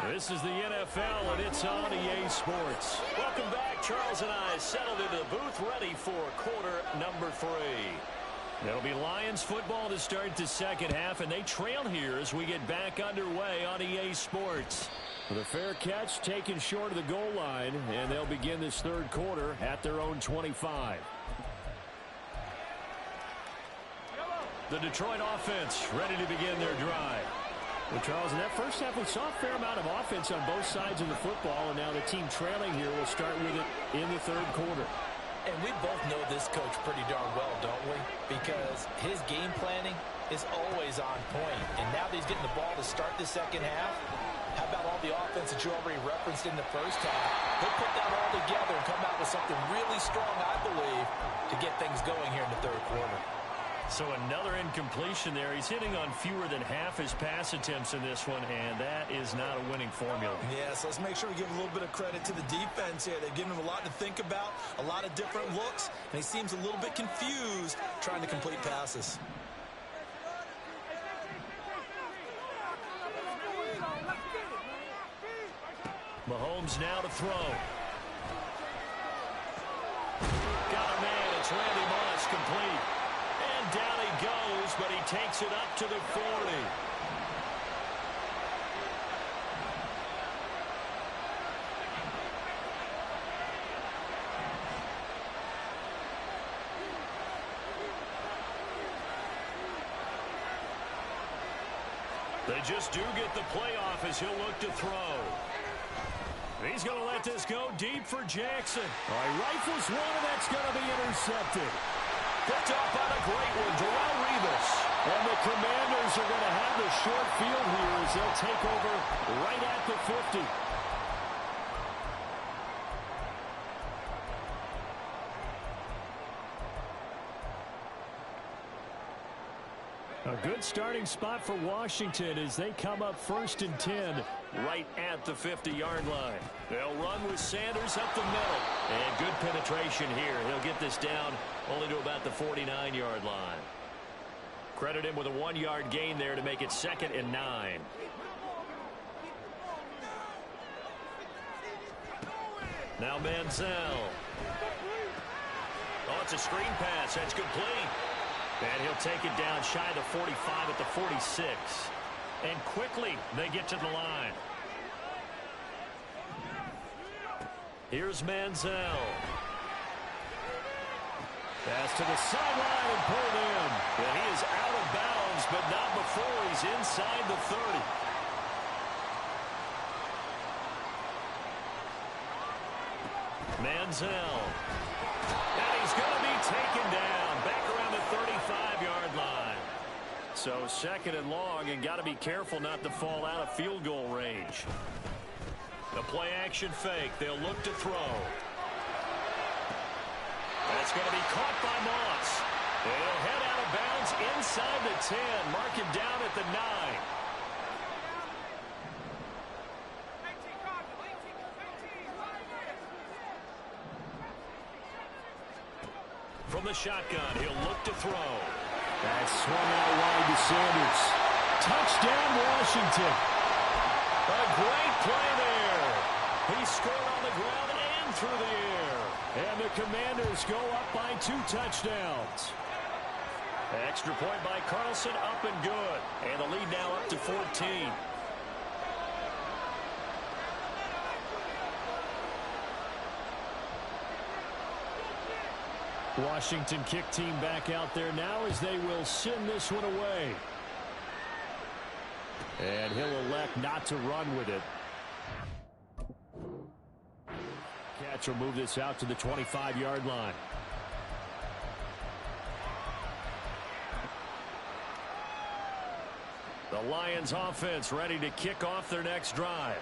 This is the NFL, and it's on EA Sports. Welcome back. Charles and I settled into the booth, ready for quarter number 3. It'll be Lions football to start the second half, and they trail here as we get back underway on EA Sports. The fair catch taken short of the goal line, and they'll begin this third quarter at their own 25. The Detroit offense ready to begin their drive. Well, Charles, in that first half, we saw a fair amount of offense on both sides of the football, and now the team trailing here will start with it in the third quarter. And we both know this coach pretty darn well, don't we? Because his game planning is always on point. And now that he's getting the ball to start the second half, how about all the offense that you already referenced in the first half? He'll put that all together and come out with something really strong, I believe, to get things going here in the third quarter. So another incompletion there. He's hitting on fewer than half his pass attempts in this one, and that is not a winning formula. Yeah, so let's make sure we give a little bit of credit to the defense here. They've given him a lot to think about, a lot of different looks, and he seems a little bit confused trying to complete passes. Mahomes now to throw. Got a man. It's Randy Moss, complete. And down he goes, but he takes it up to the 40. They just do get the playoff as he'll look to throw. He's going to let this go deep for Jackson. All right, rifles one, and that's going to be intercepted. Picked up on a great one, Darrelle Revis. And the Commanders are going to have the short field here as they'll take over right at the 50. A good starting spot for Washington as they come up 1st and 10 right at the 50-yard line. They'll run with Sanders up the middle. And good penetration here. He'll get this down only to about the 49-yard line. Credit him with a 1-yard gain there to make it 2nd and 9. Now Manziel. Oh, it's a screen pass. That's complete. And he'll take it down shy of the 45 at the 46. And quickly they get to the line. Here's Manziel. Pass to the sideline and pulled in. And he is out of bounds, but not before he's inside the 30. Manziel. And he's going to be taken down back around the 35-yard line. So 2nd and long, and got to be careful not to fall out of field goal range. The play action fake. They'll look to throw. That's going to be caught by Moss. They'll head out of bounds inside the 10. Mark him down at the 9. From the shotgun, he'll look to throw. That's swung out wide to Sanders. Touchdown, Washington. A great play there. He scored on the ground and through the air. And the Commanders go up by 2 touchdowns. Extra point by Carlson, up and good. And the lead now up to 14. Washington kick team back out there now as they will send this one away. And he'll elect not to run with it. Catch will move this out to the 25-yard line. The Lions offense ready to kick off their next drive.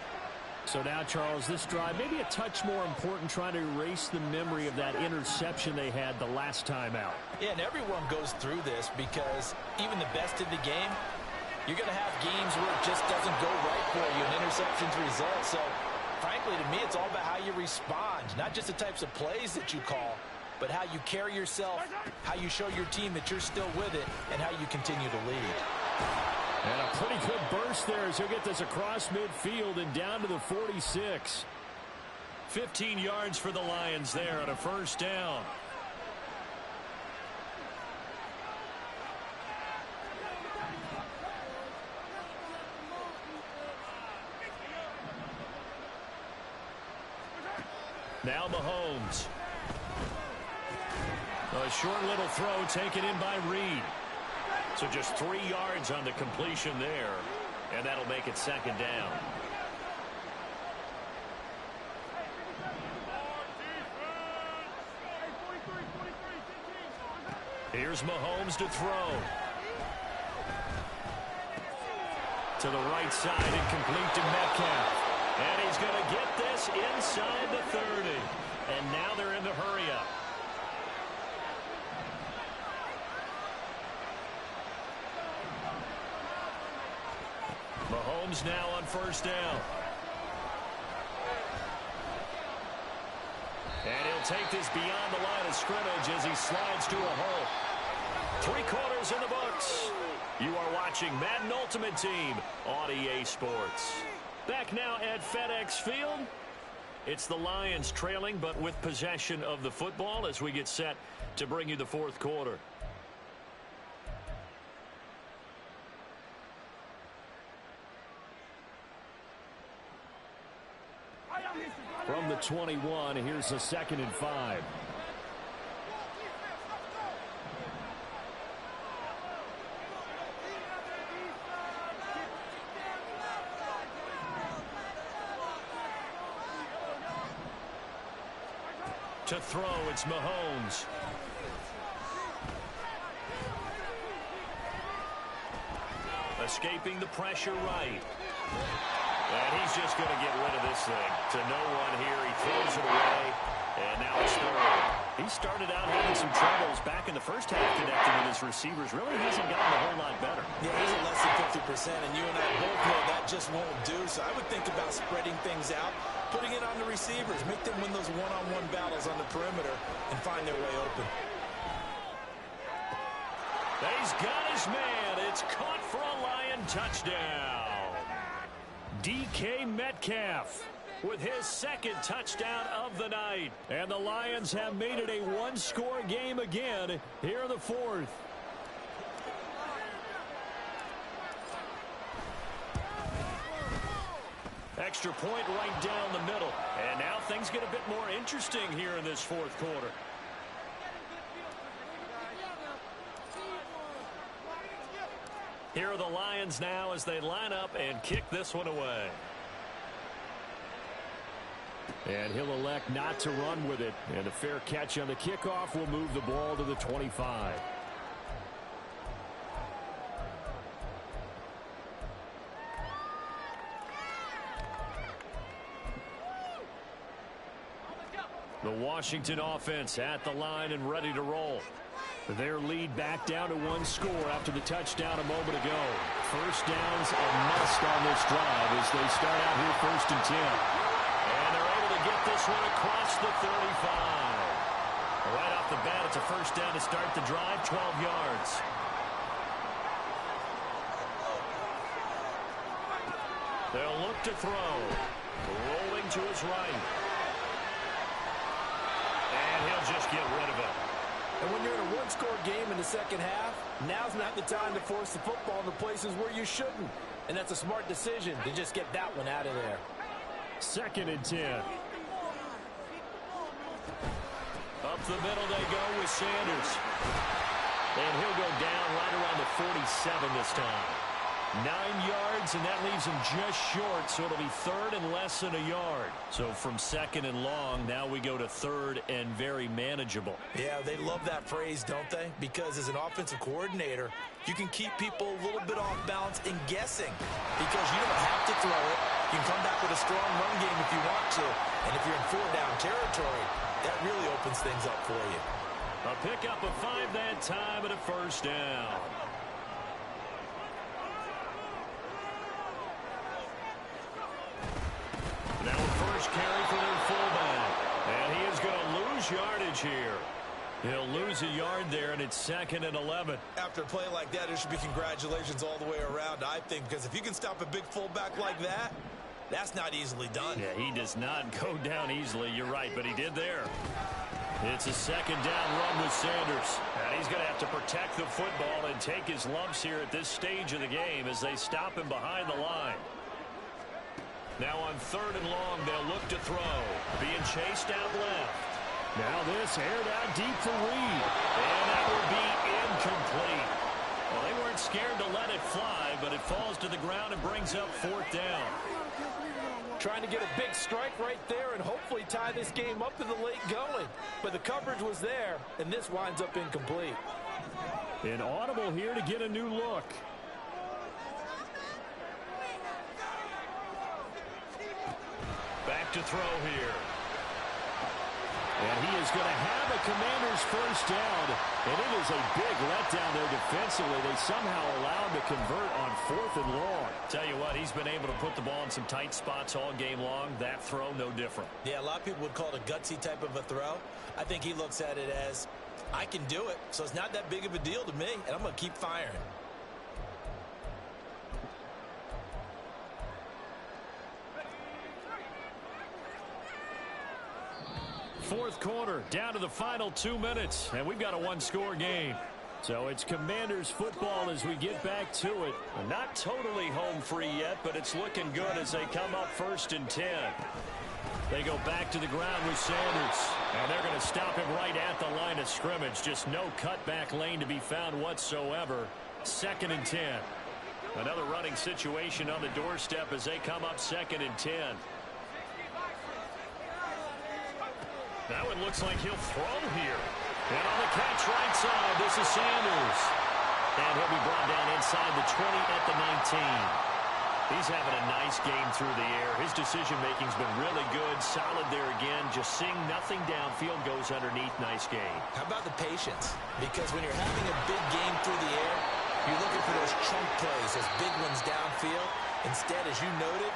So now, Charles, this drive maybe a touch more important, trying to erase the memory of that interception they had the last time out. Yeah, and everyone goes through this because even the best in the game, you're going to have games where it just doesn't go right for you and interceptions result. So, frankly, to me, it's all about how you respond, not just the types of plays that you call, but how you carry yourself, how you show your team that you're still with it, and how you continue to lead. And a pretty good burst there as he'll get this across midfield and down to the 46. 15 yards for the Lions there on a 1st down. Now Mahomes. A short little throw taken in by Reed. So just 3 yards on the completion there, and that'll make it 2nd down. Here's Mahomes to throw. To the right side and complete to Metcalf. And he's going to get this inside the 30. And now they're in the hurry-up. Mahomes now on 1st down. And he'll take this beyond the line of scrimmage as he slides to a hole. 3 quarters in the books. You are watching Madden Ultimate Team on EA Sports. Back now at FedEx Field. It's the Lions trailing, but with possession of the football as we get set to bring you the 4th quarter. From the 21, here's a 2nd and 5. To throw, it's Mahomes. Escaping the pressure right. And he's just going to get rid of this thing. To no one here. He throws it away. And now it's third. He started out having some troubles back in the first half connecting with his receivers. Really hasn't gotten a whole lot better. Yeah, he's at less than 50%, and you and I both know that just won't do. So I would think about spreading things out, putting it on the receivers, make them win those one-on-one battles on the perimeter, and find their way open. He's got his man. It's caught for a Lion touchdown. DK Metcalf with his second touchdown of the night. And the Lions have made it a one-score game again here in the fourth. Extra point right down the middle. And now things get a bit more interesting here in this fourth quarter. Here are the Lions now as they line up and kick this one away. And he'll elect not to run with it. And a fair catch on the kickoff will move the ball to the 25. The Washington offense at the line and ready to roll. Their lead back down to one score after the touchdown a moment ago. First down's a must on this drive as they start out here 1st and 10. And they're able to get this one across the 35. Right off the bat, it's a first down to start the drive, 12 yards. They'll look to throw. Rolling to his right. And he'll just get rid of it. And when you're in a one-score game in the second half, now's not the time to force the football in the places where you shouldn't. And that's a smart decision to just get that one out of there. 2nd and 10. Up the middle they go with Sanders. And he'll go down right around the 47 this time. 9 yards, and that leaves him just short, so it'll be 3rd and less than a yard. So from 2nd and long, now we go to 3rd and very manageable. Yeah, they love that phrase, don't they? Because as an offensive coordinator, you can keep people a little bit off balance and guessing because you don't have to throw it. You can come back with a strong run game if you want to. And if you're in 4-down territory, that really opens things up for you. A pickup of 5 that time and a first down. Now a first carry for their fullback. And he is going to lose yardage here. He'll lose a yard there, and it's 2nd and 11. After a play like that, there should be congratulations all the way around, I think, because if you can stop a big fullback like that, that's not easily done. Yeah, he does not go down easily. You're right, but he did there. It's a 2nd down run with Sanders. And he's going to have to protect the football and take his lumps here at this stage of the game as they stop him behind the line. Now on 3rd and long, they'll look to throw. Being chased out left. Now this aired out deep for Reed. And that will be incomplete. Well, they weren't scared to let it fly, but it falls to the ground and brings up 4th down. Trying to get a big strike right there and hopefully tie this game up in the late going. But the coverage was there, and this winds up incomplete. An audible here to get a new look. Back to throw here. And he is going to have a Commanders first down. And it is a big letdown there defensively. They somehow allow him to convert on 4th and long. Tell you what, he's been able to put the ball in some tight spots all game long. That throw, no different. Yeah, a lot of people would call it a gutsy type of a throw. I think he looks at it as, I can do it, so it's not that big of a deal to me, and I'm going to keep firing. Fourth quarter, down to the final 2 minutes, and we've got a one-score game. So it's Commanders football as we get back to it. Not totally home free yet, but it's looking good as they come up 1st and 10. They go back to the ground with Sanders, and they're going to stop him right at the line of scrimmage. Just no cutback lane to be found whatsoever. 2nd and 10. Another running situation on the doorstep as they come up 2nd and 10. Now it looks like he'll throw here. And on the catch right side, this is Sanders. And he'll be brought down inside the 20 at the 19. He's having a nice game through the air. His decision-making's been really good. Solid there again. Just seeing nothing downfield, goes underneath. Nice game. How about the patience? Because when you're having a big game through the air, you're looking for those chunk plays, those big ones downfield. Instead, as you noted,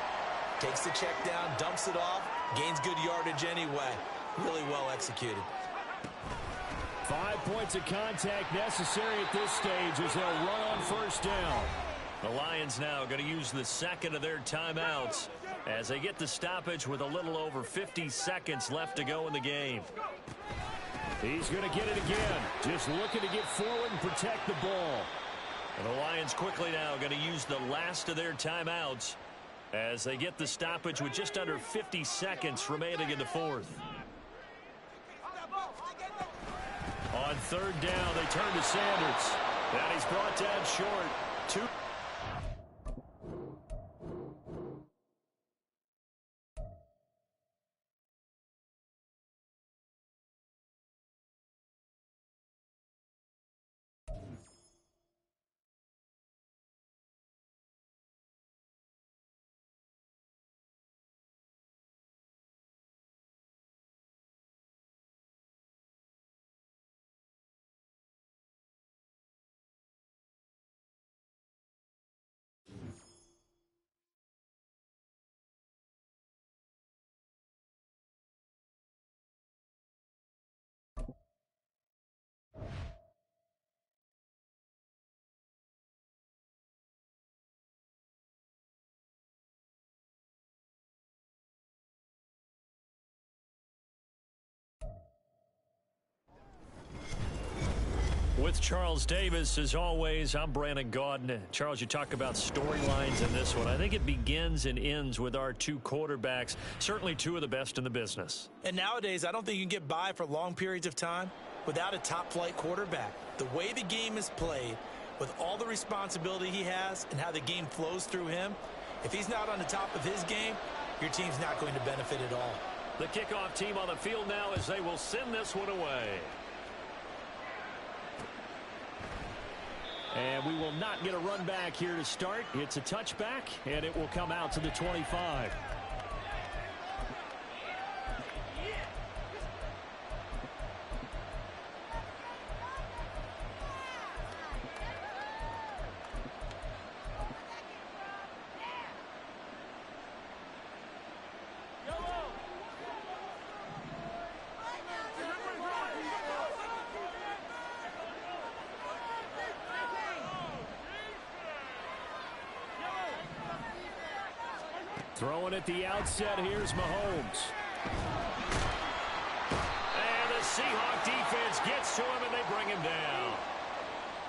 takes the check down, dumps it off, gains good yardage anyway. Really well executed. 5 points of contact necessary at this stage as they'll run on first down. The Lions now going to use the second of their timeouts as they get the stoppage with a little over 50 seconds left to go in the game. He's going to get it again. Just looking to get forward and protect the ball. And the Lions quickly now going to use the last of their timeouts as they get the stoppage with just under 50 seconds remaining in the fourth. On third down, they turn to Sanders. And he's brought down short. With Charles Davis, as always, I'm Brandon Gaudin. Charles, you talk about storylines in this one. I think it begins and ends with our two quarterbacks, certainly two of the best in the business. And nowadays, I don't think you can get by for long periods of time without a top-flight quarterback. The way the game is played, with all the responsibility he has and how the game flows through him, if he's not on the top of his game, your team's not going to benefit at all. The kickoff team on the field now as they will send this one away. And we will not get a run back here to start. It's a touchback, and it will come out to the 25. Throwing at the outset, here's Mahomes. And the Seahawk defense gets to him, and they bring him down.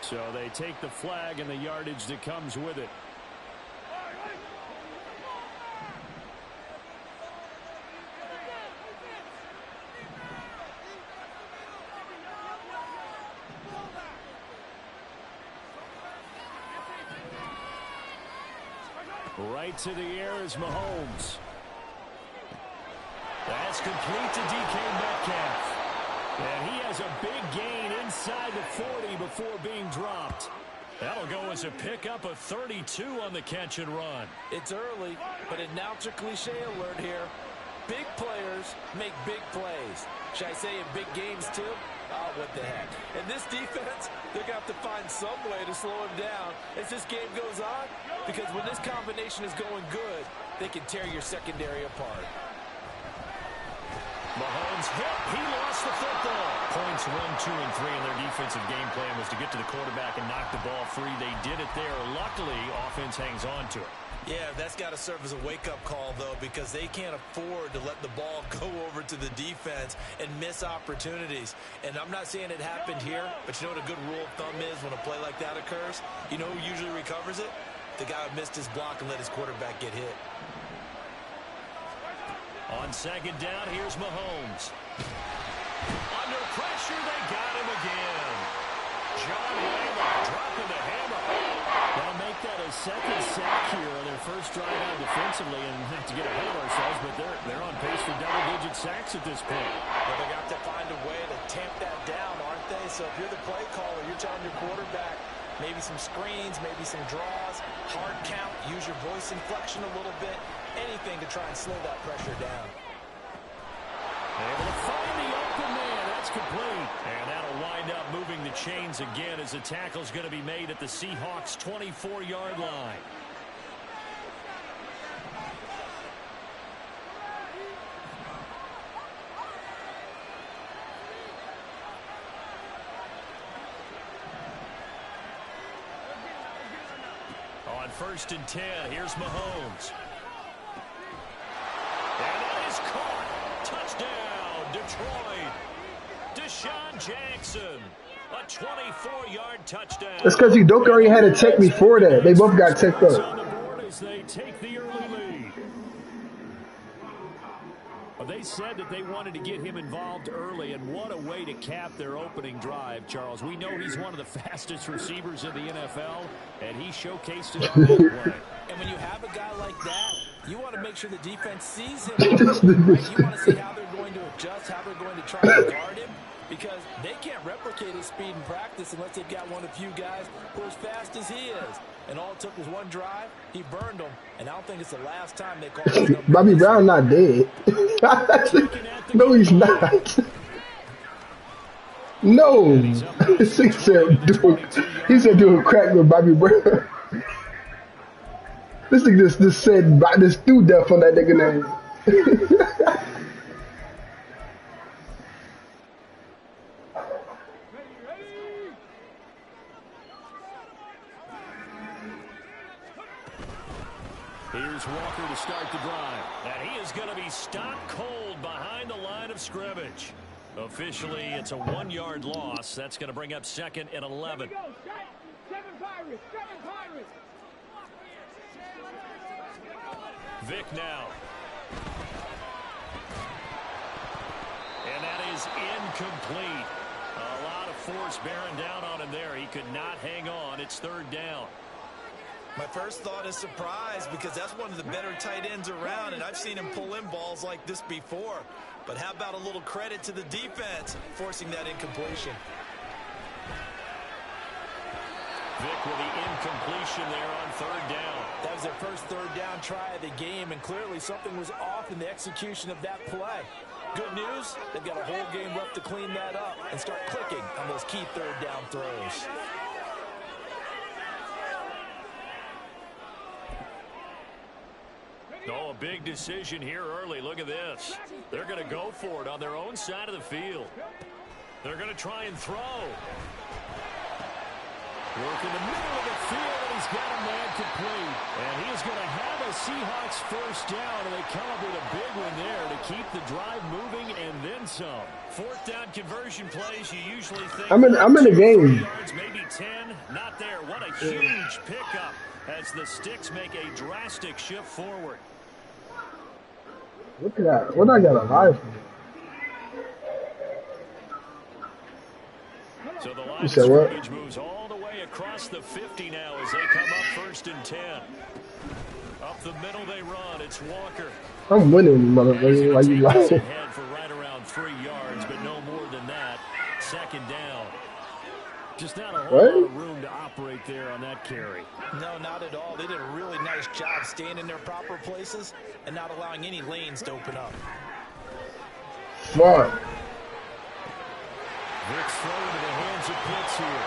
So they take the flag and the yardage that comes with it. Right to the air is Mahomes. That's complete to DK Metcalf. And he has a big gain inside the 40 before being dropped. That'll go as a pickup of 32 on the catch and run. It's early, but announcer cliche alert here. Big players make big plays. Should I say in big games too? Oh, what the heck. And this defense, they're going to have to find some way to slow him down as this game goes on, because when this combination is going good, they can tear your secondary apart. Mahomes hit. He lost the football. Points 1, 2, and 3 in their defensive game plan was to get to the quarterback and knock the ball free. They did it there. Luckily, offense hangs on to it. Yeah, that's got to serve as a wake-up call, though, because they can't afford to let the ball go over to the defense and miss opportunities. And I'm not saying it happened here, but you know what a good rule of thumb is when a play like that occurs? You know who usually recovers it? The guy who missed his block and let his quarterback get hit. On second down, here's Mahomes. Under pressure, they got him again. John Hammer dropping the hammer. They'll make that a second sack here on their first drive out defensively, and not to get ahead of ourselves, but they're on pace for double-digit sacks at this point. Well, they got to find a way to tamp that down, aren't they? So if you're the play caller, you're telling your quarterback maybe some screens, maybe some draws, hard count, use your voice inflection a little bit, anything to try and slow that pressure down. Able to find the open man. That's complete. And that'll wind up moving the chains again as the tackle's going to be made at the Seahawks' 24-yard line. On 1st and 10, here's Mahomes. And that is caught. Touchdown, Detroit. Deshaun Jackson. A 24-yard touchdown. That's because Udoka already had a tech before that. They both got teched On up. the board as they take the early lead. Well, they said that they wanted to get him involved early, and what a way to cap their opening drive, Charles. We know he's one of the fastest receivers in the NFL, and he showcased it on that play. And when you have a guy like that, you want to make sure the defense sees him. Right? You want to see how they're going to adjust, how they're going to try to guard him, because they can't replicate his speed in practice unless they've got one of the few guys who are as fast as he is. And all it took was one drive. He burned them, and I don't think it's the last time they call his number. Bobby Brown not dead. No, he's not. No. He said do a crack with Bobby Brown. This nigga just said this dude death on that nigga name. Here's Walker to start the drive. And he is going to be stopped cold behind the line of scrimmage. Officially, it's a 1-yard loss. That's going to bring up 2nd and 11. Seven Pirates. Vic now. And that is incomplete. A lot of force bearing down on him there. He could not hang on. It's 3rd down. My first thought is surprise, because that's one of the better tight ends around, and I've seen him pull in balls like this before. But how about a little credit to the defense forcing that incompletion? Vic with the incompletion there on 3rd down. That was their first 3rd down try of the game, and clearly something was off in the execution of that play. Good news, they've got a whole game left to clean that up and start clicking on those key 3rd down throws. Oh, a big decision here early. Look at this. They're going to go for it on their own side of the field. They're going to try and throw. Work in the middle of the field, and he's got a man complete. And he is going to have a Seahawks 1st down, and they come up with a big one there to keep the drive moving and then some. 4th down conversion plays, you usually think I'm in the game. Yards, maybe 10. Not there. What a huge pickup as the Sticks make a drastic shift forward. Look at that. What I got a live for? So the line of scrimmage moves all the way across the 50 now as they come up 1st and 10. Up the middle they run. It's Walker. I'm winning, motherfucker. Why you lying? Ahead for right around 3 yards, but no more than that. 2nd down. Just not a whole lot of room to operate there on that carry. No, not at all. They did a really nice job staying in their proper places and not allowing any lanes to open up. Smart. Vick's throw into the hands of Pitts here.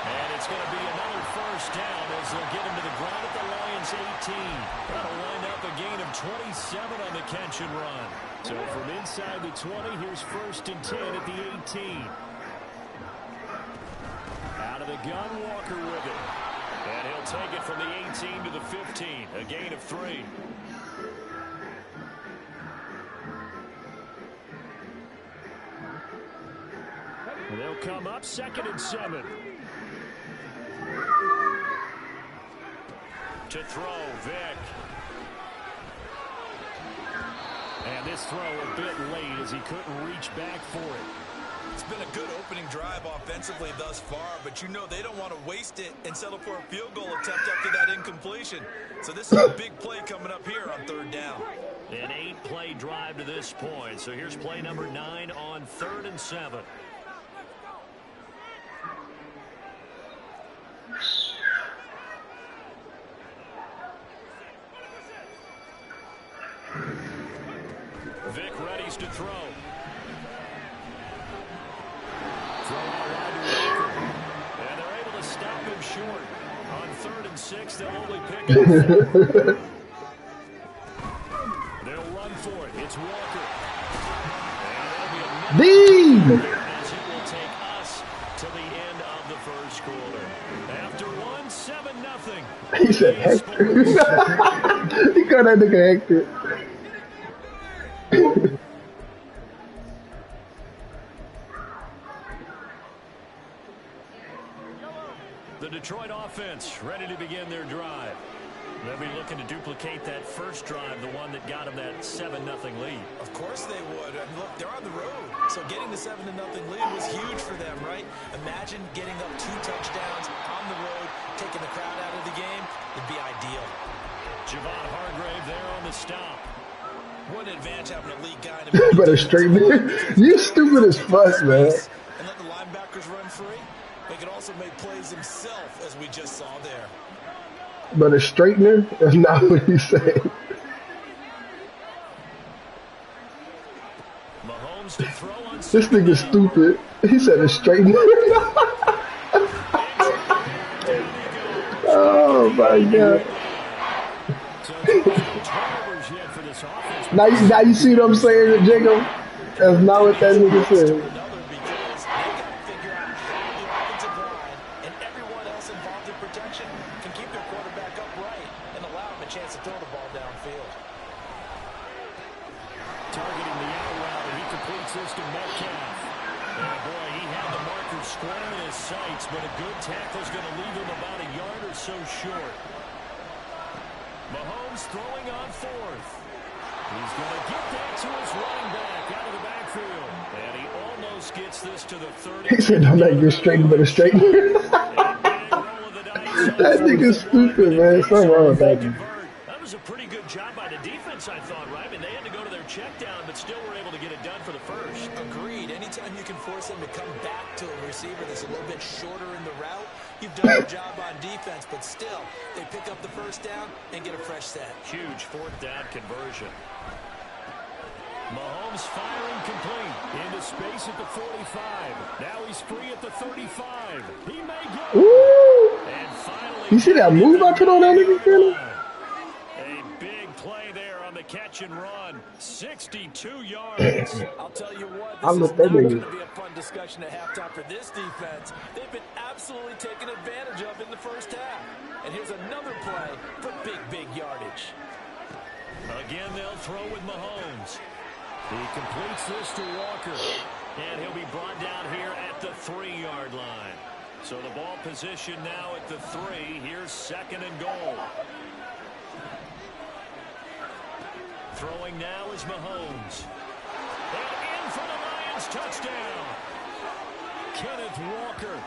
And it's going to be another 1st down as they'll get him to the ground at the Lions 18. That'll wind up a gain of 27 on the catch and run. So from inside the 20, here's 1st and 10 at the 18. Out of the gun, Walker with it. And he'll take it from the 18 to the 15. A gain of 3. And they'll come up 2nd and 7. To throw, Vic. And this throw a bit late as he couldn't reach back for it. It's been a good opening drive offensively thus far, but you know they don't want to waste it and settle for a field goal attempt after that incompletion. So this is a big play coming up here on 3rd down. An 8-play drive to this point. So here's play number 9 on 3rd and 7. Vic readies to throw. Throw out wide to Walker. And they're able to stop him short. On 3rd and 6, they'll only pick up 4. They'll run for it. It's Walker. And Dean! as it will take us to the end of the first quarter. After 1, 7-0. He said Hector. He called that nigga Hector. The Detroit offense ready to begin their drive. They'll be looking to duplicate that first drive, the one that got them that 7-0 lead. Of course they would. And look, they're on the road. So getting the 7-0 lead was huge for them, right? Imagine getting up 2 touchdowns on the road, taking the crowd out of the game. It'd be ideal. Javon Hargrave there on the stop. What an advantage having a lead guy. You better straighten it. You stupid as fuck, man. And let the linebackers run free. They can also make plays himself, as we just saw there. But a straightener? That's not what he said. Mahomes to throw on This nigga's stupid. He said a straightener. Oh my god. Now you see what I'm saying, Jacob? That's not what that nigga said. Targeting the out route, and he completes this to Metcalf. And boy, he had the marker square in his sights, but a good tackle's going to leave him about a yard or so short. Mahomes throwing on 4th. He's going to get that to his running back out of the backfield. And he almost gets this to the 30. He said, I'm not your straightener, but a straightener. That nigga's stupid, man. Something wrong with that. That was a pretty good job by the defense, I thought, right? I mean, they had to go to their check down, but still were able to get it done for the first. Agreed. Anytime you can force them to come back to a receiver that's a little bit shorter in the route, you've done your job on defense, but still, they pick up the first down and get a fresh set. Huge 4th down conversion. Mahomes firing complete into space at the 45. Now he's free at the 35. He may go. Ooh. And finally, You see that move I put on that nigga, Kenny? a big play there on the catch and run. 62 yards. I'll tell you what, I this is looked not at going nigga. to be a fun discussion at halftime for this defense. They've been absolutely taken advantage of in the first half. And here's another play for big yardage. Again, they'll throw with Mahomes. He completes this to Walker. And he'll be brought down here at the 3-yard line. So the ball position now at the 3. Here's 2nd and goal. Throwing now is Mahomes. And in for the Lions touchdown. Kenneth Walker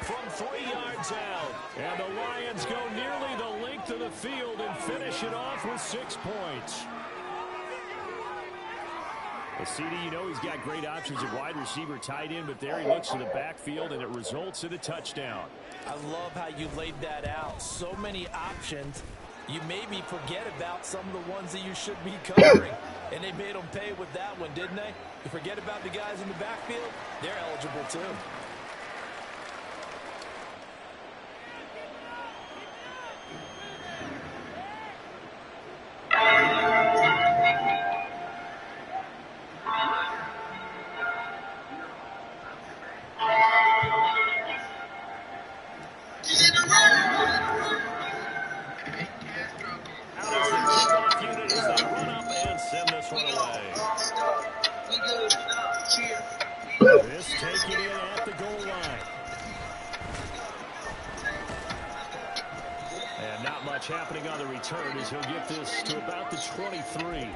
from 3 yards out. And the Lions go nearly the length of the field and finish it off with 6 points. Well, CD, you know he's got great options at wide receiver, tight end, but there he looks to the backfield, and it results in a touchdown. I love how you laid that out. So many options. You maybe forget about some of the ones that you should be covering. And they made them pay with that one, didn't they? You forget about the guys in the backfield, they're eligible too. This taken in at the goal line. And not much happening on the return as he'll get this to about the 23.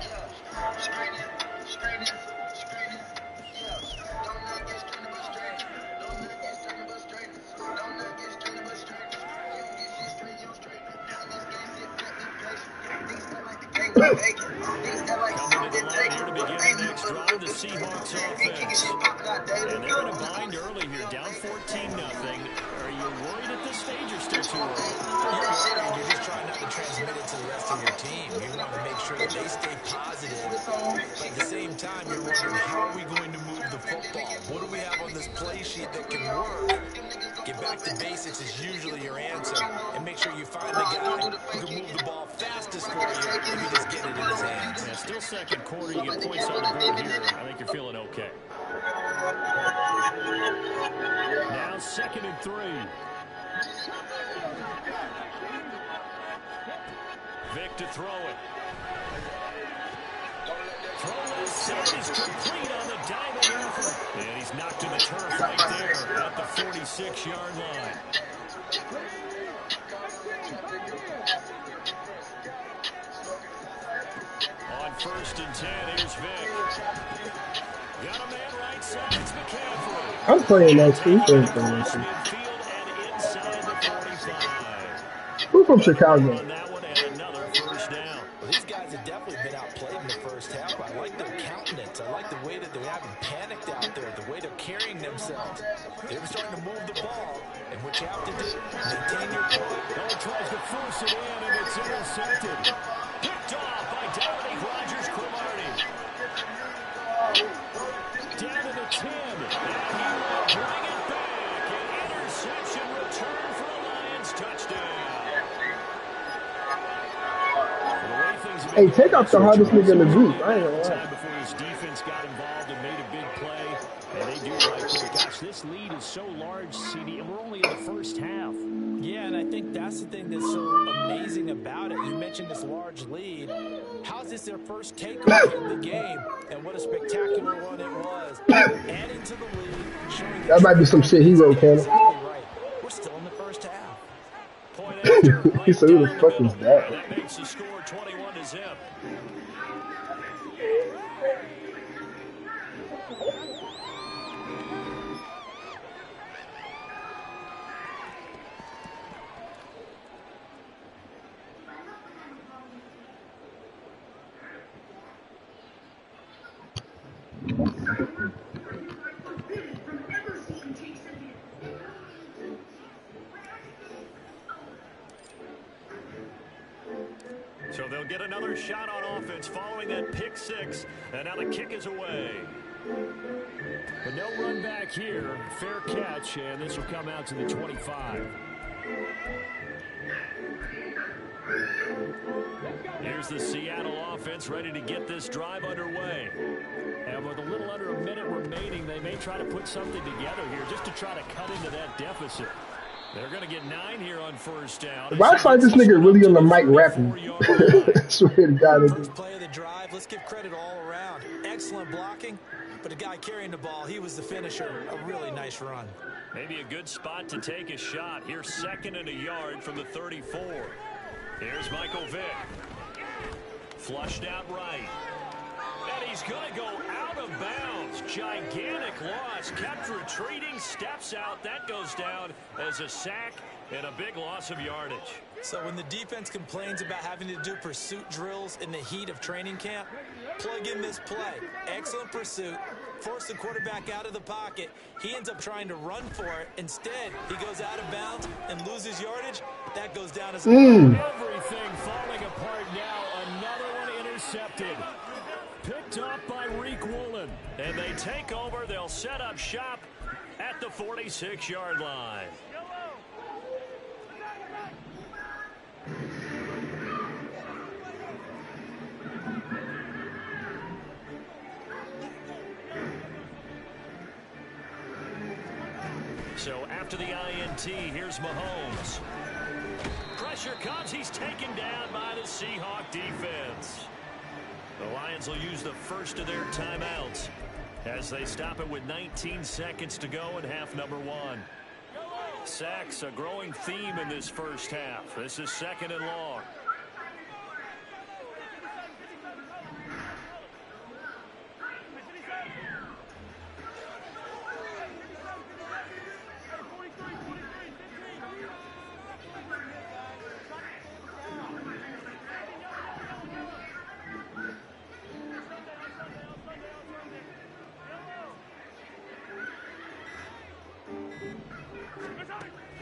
drive the Seahawks offense. And they're in a bind early here, down 14-0. Are you worried at this stage or still too early? You're worried. You're just trying not to transmit it to the rest of your team. You want to make sure that they stay positive. But at the same time, you're wondering, how are we going to move the football? What do we have on this play sheet that can work? Get back to basics is usually your answer. And make sure you find the guy who can move the ball fastest for you if you just get it in his hands. Yeah, still second quarter. You get points on the board here. I think you're feeling okay. Now 2nd and 3. Vic to throw it. Throw left side is complete on the diving effort. And he's knocked to the turf right there at the 46-yard line. On 1st and 10, here's Vic. Got a man right side, it's McCaffrey. I'm playing that defense for this. Midfield and inside the 45. Who's from Chicago? On that one, and another first down. Well, these guys have definitely been outplayed in the first half. I like their countenance. I like the way that they haven't panicked out there, the way they're carrying themselves. They're starting to move the ball, and what you have to do, maintain your point. Ball tries to force it in, and it's intercepted. Picked off by Dominique Rodgers-Cromartie. Down to the 10, and he will bring it back. An interception return for a Lions touchdown. Hey, take out the hardest nigga in the group. I ain't gonna lie. Before his defense got involved and made a big play, and they do right there. Gosh, this lead is so large, CD, and we're only in the first half. Yeah, and I think that's the thing that's so amazing about it. You mentioned this large lead. How's this their first takeover of the game? And what a spectacular one it was. Adding to the lead, showing That might be some shit he wrote, Cannon. right. We're still in the first half. Point after, right He said, who the down fuck middle. is that? That makes the score 21-0. So they'll get another shot on offense following that pick six. And now the kick is away. But no run back here. Fair catch, and this will come out to the 25. Here's the Seattle offense ready to get this drive underway. And with a little under a minute remaining, they may try to put something together here just to try to cut into that deficit. They're going to get 9 here on first down. Why find this nigga really on the mic rapping? I swear to God. First play of the drive, let's give credit all around. Excellent blocking, but the guy carrying the ball, he was the finisher. A really nice run. Maybe a good spot to take a shot. Here's 2nd and a yard from the 34. Here's Michael Vick. Flushed out right. And he's going to go out of bounds. Gigantic loss. Kept retreating. Steps out. That goes down as a sack and a big loss of yardage. So when the defense complains about having to do pursuit drills in the heat of training camp, plug in this play. Excellent pursuit. Force the quarterback out of the pocket. He ends up trying to run for it. Instead, he goes out of bounds and loses yardage. That goes down as a Everything falling apart now. Another one intercepted. Picked off by Reek Woolen. And they take over. They'll set up shop at the 46-yard line. So after the INT, here's Mahomes. Pressure comes. He's taken down by the Seahawk defense. The Lions will use the first of their timeouts as they stop it with 19 seconds to go in half number 1. Sacks, a growing theme in this first half. This is 2nd and long.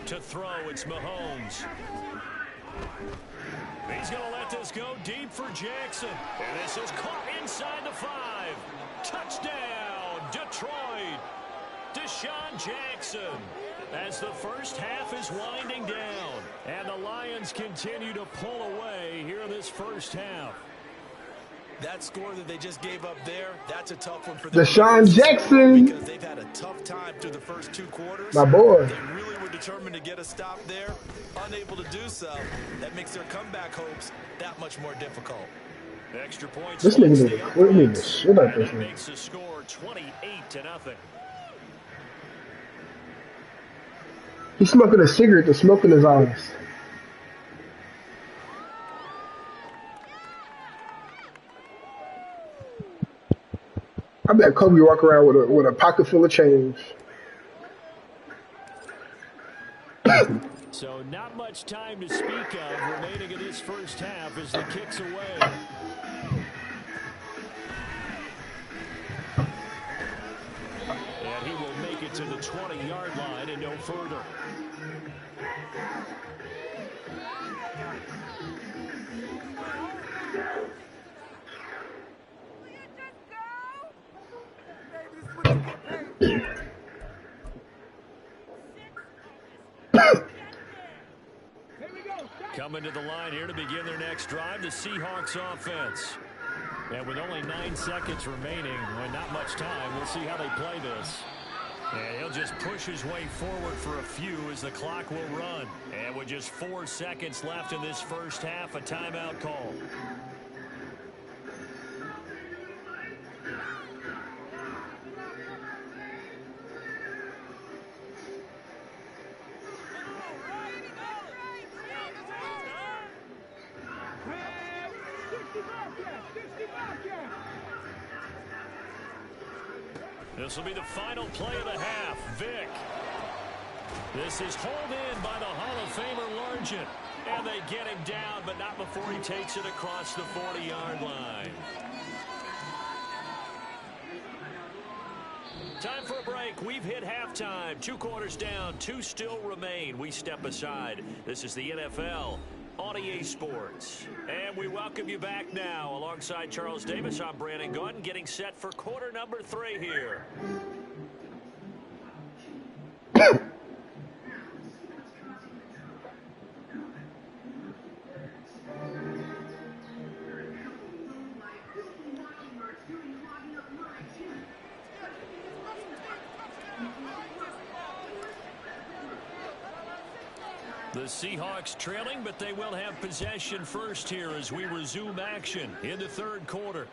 To throw, it's Mahomes. He's going to let this go deep for Jackson. And this is caught inside the 5. Touchdown, Detroit. Deshaun Jackson. As the first half is winding down. And the Lions continue to pull away here in this first half. That score that they just gave up there, that's a tough one for them. Deshaun Jackson. Because they've had a tough time through the first 2 quarters. My boy. They really were determined to get a stop there. Unable to do so. That makes their comeback hopes that much more difficult. Extra points. This nigga need to quit me the shit out this nigga. Makes the score 28-0. He's smoking a cigarette, the smoke in his eyes. I bet Kobe walk around with a pocket full of change. So not much time to speak of remaining in this first half as the kick's away. And he will make it to the 20-yard line and no further. Coming to the line here to begin their next drive, the Seahawks offense. And with only 9 seconds remaining, well, not much time, we'll see how they play this. And he'll just push his way forward for a few as the clock will run. And with just 4 seconds left in this first half, a timeout call. This will be the final play of the half. Vick. This is hauled in by the Hall of Famer Largent. And they get him down, but not before he takes it across the 40-yard line. Time for a break. We've hit halftime. 2 quarters down. 2 still remain. We step aside. This is the NFL on EA Sports. And we welcome you back now. Alongside Charles Davis, I'm Brandon Gordon, getting set for quarter number 3 here. The Seahawks trailing, but they will have possession first here as we resume action in the third quarter.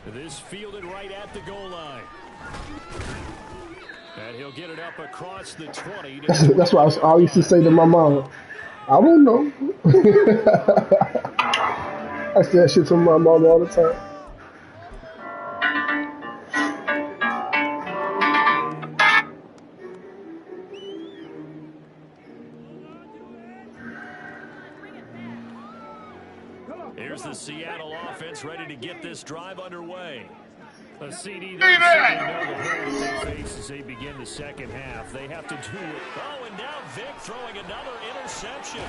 This fielded right at the goal line. And he'll get it up across the 20. That's what I used to say to my mom. I don't know. I say that shit to my mom all the time. Here's the Seattle offense ready to get this drive underway. A CD they certainly know the hole that they face as they begin the second half. They have to do it. Oh, and now Vick throwing another interception.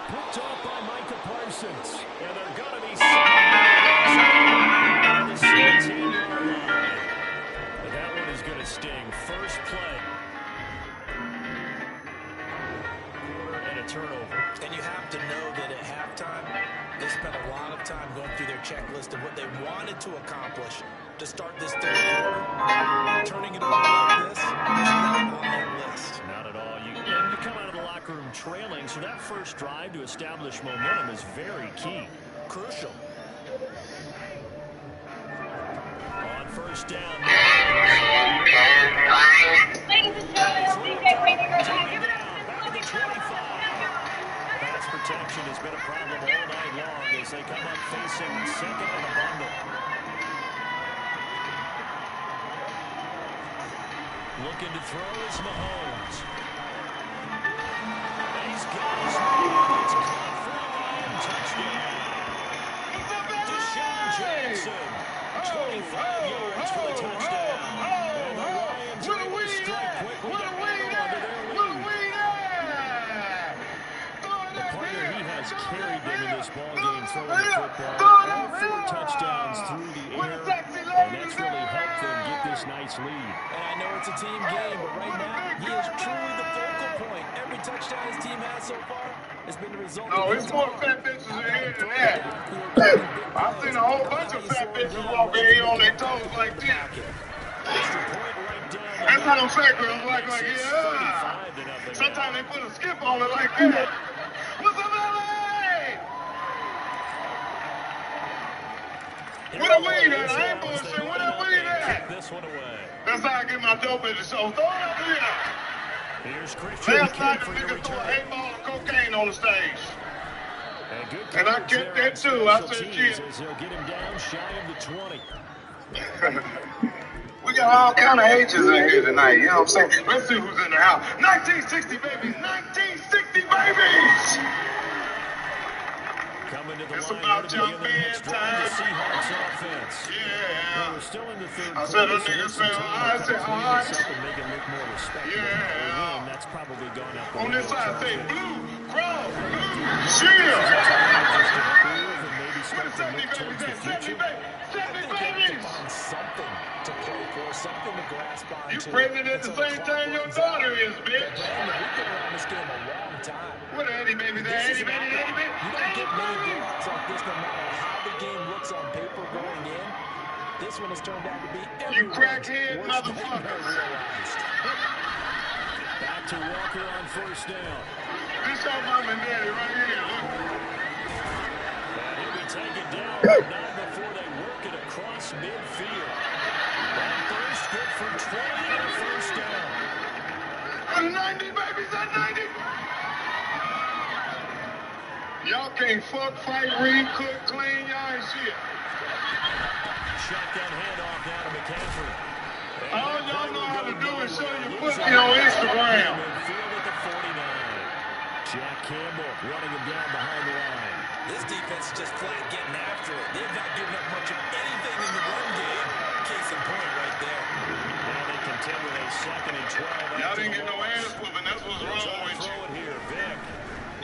Picked off by Micah Parsons. And they're going to be on the 17-yard line. But that one is going to sting. First play. And a turnover. And you have to know that at halftime, they spent a lot of time going through their checklist of what they wanted to accomplish to start this third quarter. Turning it over like this is not on their list. Not at all. You come out of the locker room trailing, so that first drive to establish momentum is very key. Crucial. On first down. Ladies and gentlemen, please get ready to go back. Back to the 25. Pass protection has been a problem all night long as they come up facing second in a bundle. Looking to throw is Mahomes. And he's got his man. It's caught for a Lion touchdown. Deshaun Jackson, 25 yards for the touchdown. And the Lions are able to strike quickly to hold on to their lead. carried them in this ball game throwing the football. All 4 touchdowns through the air, and that's really helped them get this nice lead. And I know it's a team game, but right now, he is truly the focal point. Every touchdown his team has so far has been the result of it's more fat bitches in here than that. I've seen a whole bunch of fat bitches walk in here on their toes like this. That's how them fat girls like yeah. Sometimes they put a skip on it like that. What's up, LA? Where the weed at? I ain't bullshit. Where the weed at? This one away. That's how I get my dope in the show. Throw it up here. Here's Christian Last night, the for your nigga threw return. an 8-ball of cocaine on the stage. And I get that too. I said, shit. They'll get him down shy of the 20. We got all kind of ages in here tonight, you know what I'm saying? Let's see who's in the house. 1960 babies! 1960 babies! Coming to the It's line about to your begin the next drive of the Seahawks offense. Yeah. We're still in the third I said, quarter, that nigga so said, I said, all right. something make it look more respectable. Yeah. And that's probably gone out the On this window. side, say blue, grow, blue, shield. Where the 70 babies at? 70 babies! 70 babies! Find something to play for, something to grasp on. You pregnant at the same time your daughter is, bitch. Brandon, we've been around this game a long time. What the Eddie babies at? Eddie baby, Eddie baby? You don't get many blocks like this no matter how the game looks on paper going in. This one has turned out to be You crackhead motherfuckers. Back to Walker on first down. This your mom and daddy right here. Look. And he'll be taken down, but not before they work it across midfield. That first good for 20 and a first down. At 90, babies, at 90. Y'all can't fuck, fight, read, cook, clean, y'all ain't shit. Shotgun handoff now to McCaffrey. All y'all know how to do is show your pussy on Instagram. Midfield at the 49. Jack Campbell running him down behind the line. This defense is just flat getting after it. They've not given up much of anything in the run game. Case in point right there. And they continue a 2nd and 12. Y'all didn't get no ass whooping. That's what's wrong with you. Throw it here, Vic.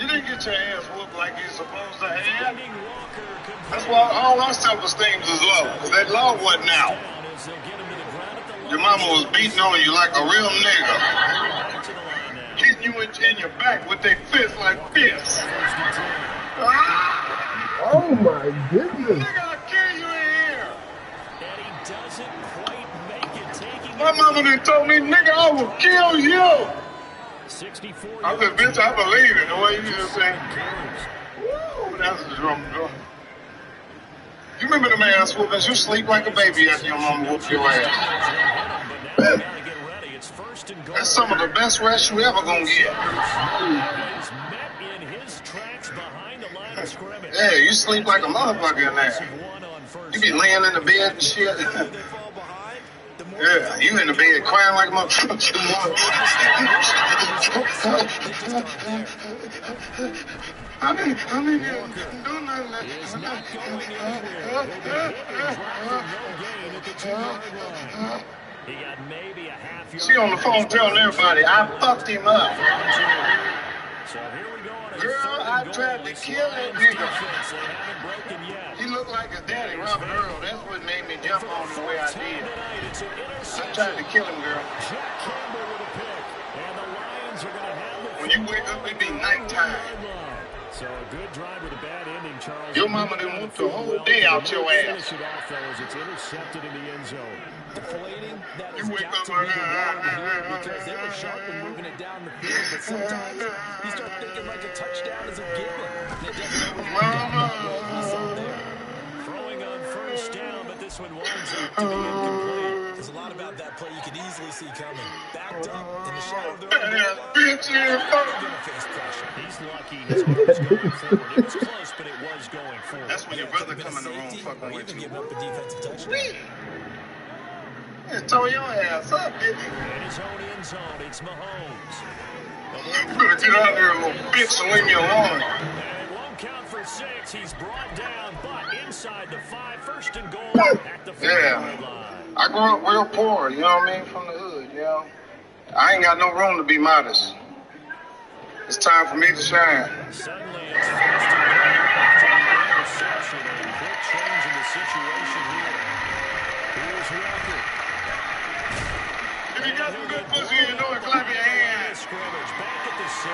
You didn't get your ass whooped like you're supposed to have. Finding Walker complete. That's why all our self-esteem is low. That law wasn't out. Down as they'll get him to the ground at the line. Your mama was beating on you like a real nigga. Back to the line now. Hitting you in your back with their fists like fists. Ah! Oh my goodness. Nigga, I'll kill you in here. And he doesn't quite make it, taking My mama done told me, nigga, I will kill you. 64. I said, bitch, I believe it. The way you just said, woo, that's the drum. You remember the ass whoopings? You sleep like a baby after your mama whooped your ass. But now they gotta get ready. It's 1st and goal. That's some of the best rest you ever gonna get. He's met in his tracks behind the line of scrimmage. Yeah, you sleep like a motherfucker in there. One on first. You be laying in the bed and shit. They fall behind. The more Yeah, you in the bed crying like a motherfucker. I didn't do nothing. Is not going anywhere. No gain at the 2-yard line. He got maybe a half yard. She on the phone telling everybody, I fucked him up. So here we go on a Girl, 3rd I and tried goal. to This kill that Lions nigga. defense, they haven't broken yet. He looked like his daddy, Robert Earl. That's what made me jump on the way I did. Tonight, it's an I interception. tried to kill him, girl. Jack Campbell with a pick. And the Lions are going to have the When you wake up, it be nighttime. So a good drive with a bad ending, Charles. Your mama done whooped the whole day out your ass. Finish it off, though, as it's intercepted in the end zone. deflating, that You has wake got up to be the like, wrong to hear because they were sharp in moving it down the field, but sometimes you start thinking like a touchdown is a given. And it doesn't always work out. Throwing on first down, but this one winds up to be incomplete. There's a lot about that play you could easily see coming. Backed up in the shadow of their own That goal bitch here, line, fuck. they're going to face pressure. He's lucky his arm is going forward. It was close, but it was going forward. That's when your brother come in the room fucking with you. Giving up a defensive touchdown. Yeah, tore your ass up, didn't he? In his own end zone, it's Mahomes. You better get out of here, little bitch, and leave me alone. And it won't count for 6. He's brought down, but inside the 5, 1st and goal at the 4-yard line. I grew up real poor, you know what I mean, from the hood, you know. I ain't got no room to be modest. It's time for me to shine. Suddenly, it's 1st and goal. situation here. Here's Walker. If you got some good pussy, you know it, clap your hands. Scrimmage back at the 6.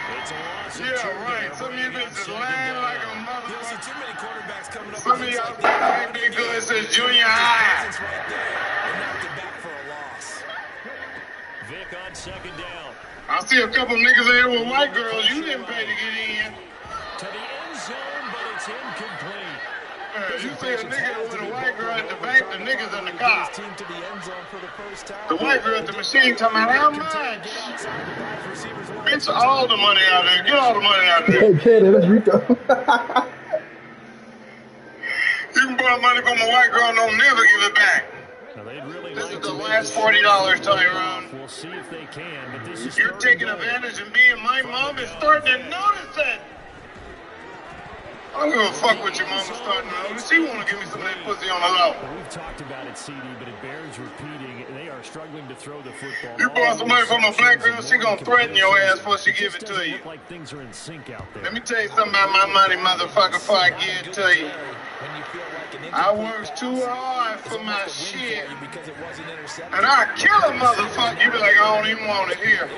It's a loss. Yeah, right. Some of you bitches lying like a You don't see motherfucker. too many quarterbacks coming up. Some of y'all think I ain't been good since junior high. Right there. They knocked it back for a loss. Vic on second down. I see a couple niggas in here with white girls. You didn't pay to get in. To the end zone, but it's incomplete. You see a nigga with a white girl at the bank, the niggas in the car. Team to the end zone for the first time. The white girl at the machine talking about how much? Bitch, all the money out there. Get all the money out there. Hey, Cannon, that's Rico. You can borrow money from a white girl and don't never give it back. Now, they'd really This like is to the make last this $40, Tyrone. We'll see if they can, but this is You're third taking and goal. advantage and being my mom is starting to notice it. I don't give a fuck what your mama's starting to notice. She want to give me some of that pussy on the low. We've talked about it, CD, but it bears repeating. They are struggling to throw the football. You borrow some money from a black girl, she gonna threaten your ass before she give it to you. Look like things are in sync out there. Let me tell you something about my money, motherfucker, before I give it to you. I work too hard for my shit. And I kill a motherfucker. You be like, I don't even want it here.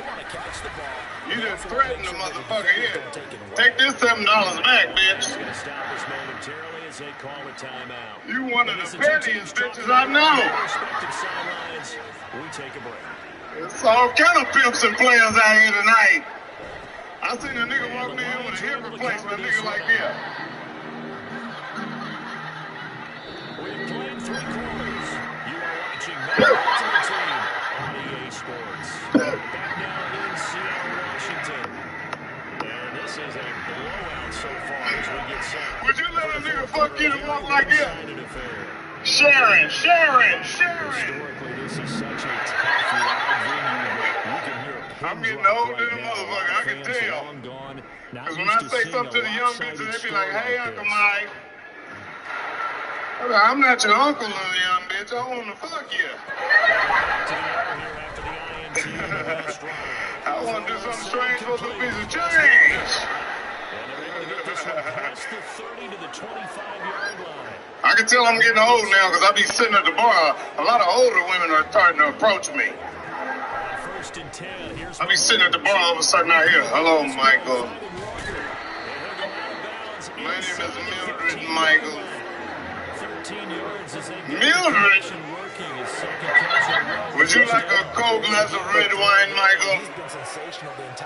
You just threaten the motherfucker here. Take this $7 back, bitch. Going to stop this momentarily as they call a timeout. You one of the pettiest bitches I know. Respective sidelines, we take a break. It's all kind of pimps and players out here tonight. I seen a nigga walk in here with a hip replacement, a nigga like this. We've played 3 quarters. You are watching Madden Ultimate Team on EA Sports. Back now in Seattle, Washington. And this is a blowout so far as we get set. Would you let a nigga fuck you and walk like this? Excited affair. Sharon. Historically, this is such a tough, loud venue, but you can hear a pin I'm getting drop old right to the now. motherfucker, I can Fans tell. long gone, not Because when used I to say seeing something to a the young lopsided bitches, they be score like, hey, like Uncle this. Mike. I'm not your uncle, little young bitch. I want to fuck you. Back to the air here after the INT in the last drive. I want to do something strange for a little piece of change. And they're able to get this one past the 30 to the 25-yard line. I can tell I'm getting old now because I be sitting at the bar. A lot of older women are starting to approach me. First and 10. Here's I be sitting at the bar all of a sudden I hear, hello, Michael. My name is Mildred Michael. 13 yards as they get Mildred? the working his second catch in a row. Would you like a cold glass of red wine, Michael?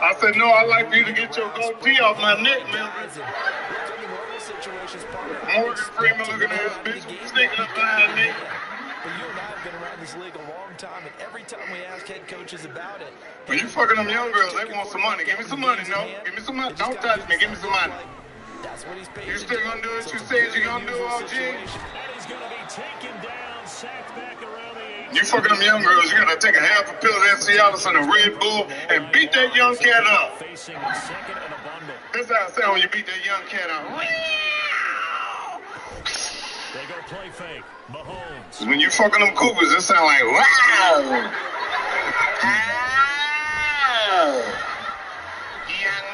I said, no, I'd like for you to get your goatee off my neck, Mildred. Morgan Freeman looking at this bitch sneaking up behind me. But you and I have been around this league a long time, and every time we ask head coaches about it, When you fucking them young girls, they want some money. Give me some money, no. Give me some money. Don't touch me. Give me some money. that's what he's paid. You still gonna do what you said you gonna do, OG? And he's going to be taken down, sacked back around the 8. You fucking them young girls, you gotta take a half a pill of Cialis and a Red Bull and beat that young cat up. Facing a second and a bundle. That's how it sound when you beat that young cat up. They go play fake. Mahomes. When you fucking them cougars, it sound like wow. Young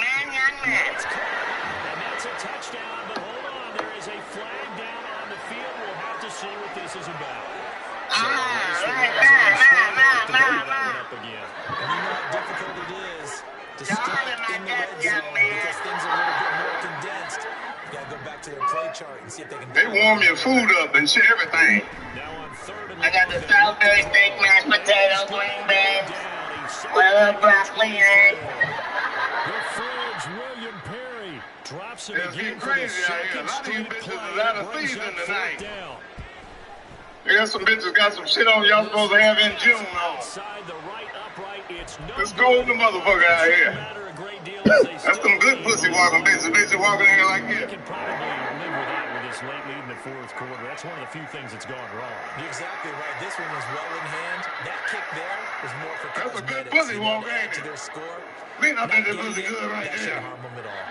man. It's caught. And that's a touchdown. But hold on. There is a flag down on the field. We'll have to see what this is about. So, up again. And you know how difficult it is to strike in the red zone because things are a little bit more condensed. You got to go back to their play chart and see if they can. They warm your food up and shit, everything. Now on third and I got the Salisbury steak, mashed potatoes, green beans, with a little broccoli in it. the fridge, William Perry drops it It's again getting for the crazy out here. A second lot of you straight bitches play. is out of Brings season up tonight. fourth down. They got some bitches got some shit on y'all supposed to have in June on. Outside the right upright, it's no It's cold the motherfucker out here. matter a great deal as they That's some good pussy walking bitches. Bitches walking in here like They this. can probably live with that with this late lead in the fourth quarter. That's one of the few things that's gone wrong. You're exactly right. This one was well in hand. That kick there was more for That's a good cosmetics. pussy You walk, know, to add ain't to it? their score. Man, I think that Not pussy getting good it, right that there. shouldn't harm them at all.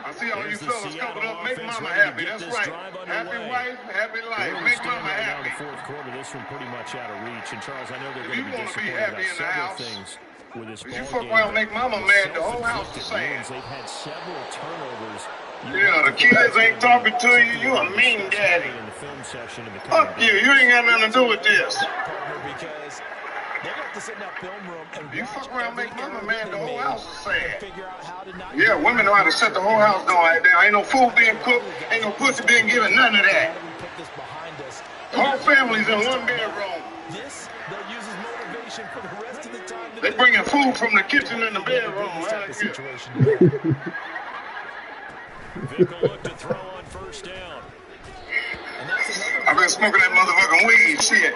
I see all you Here's the fellas coupled Seattle up. Make offense mama ready to happy. get That's this right. drive Happy underway. wife, happy life. We're Make standing mama right now in happy. the fourth quarter. This one pretty much out of reach. And Charles, I know they're If going you to be wanna be disappointed happy about in the several house, things with this if you ball fuck game. around and make mama mad, the whole house is Self-inflicted saying. wounds. They've had several turnovers Yeah, the kids ain't talking to you. You a mean daddy. Fuck you. You ain't got nothing to do with this. Because they have to sit in that film room and You fuck around, make mama mad, the whole made house is sad. figure out how to not Yeah, women know how to shut the whole house down right there. Ain't no food being cooked, ain't no pussy being given, none of that. put this behind us. Whole families in one bedroom. This they'll use as motivation for the rest of the time. They bringing food from the kitchen in the bedroom. Right here. Vic will look to throw on first down. I've been smoking that motherfucking weed, shit.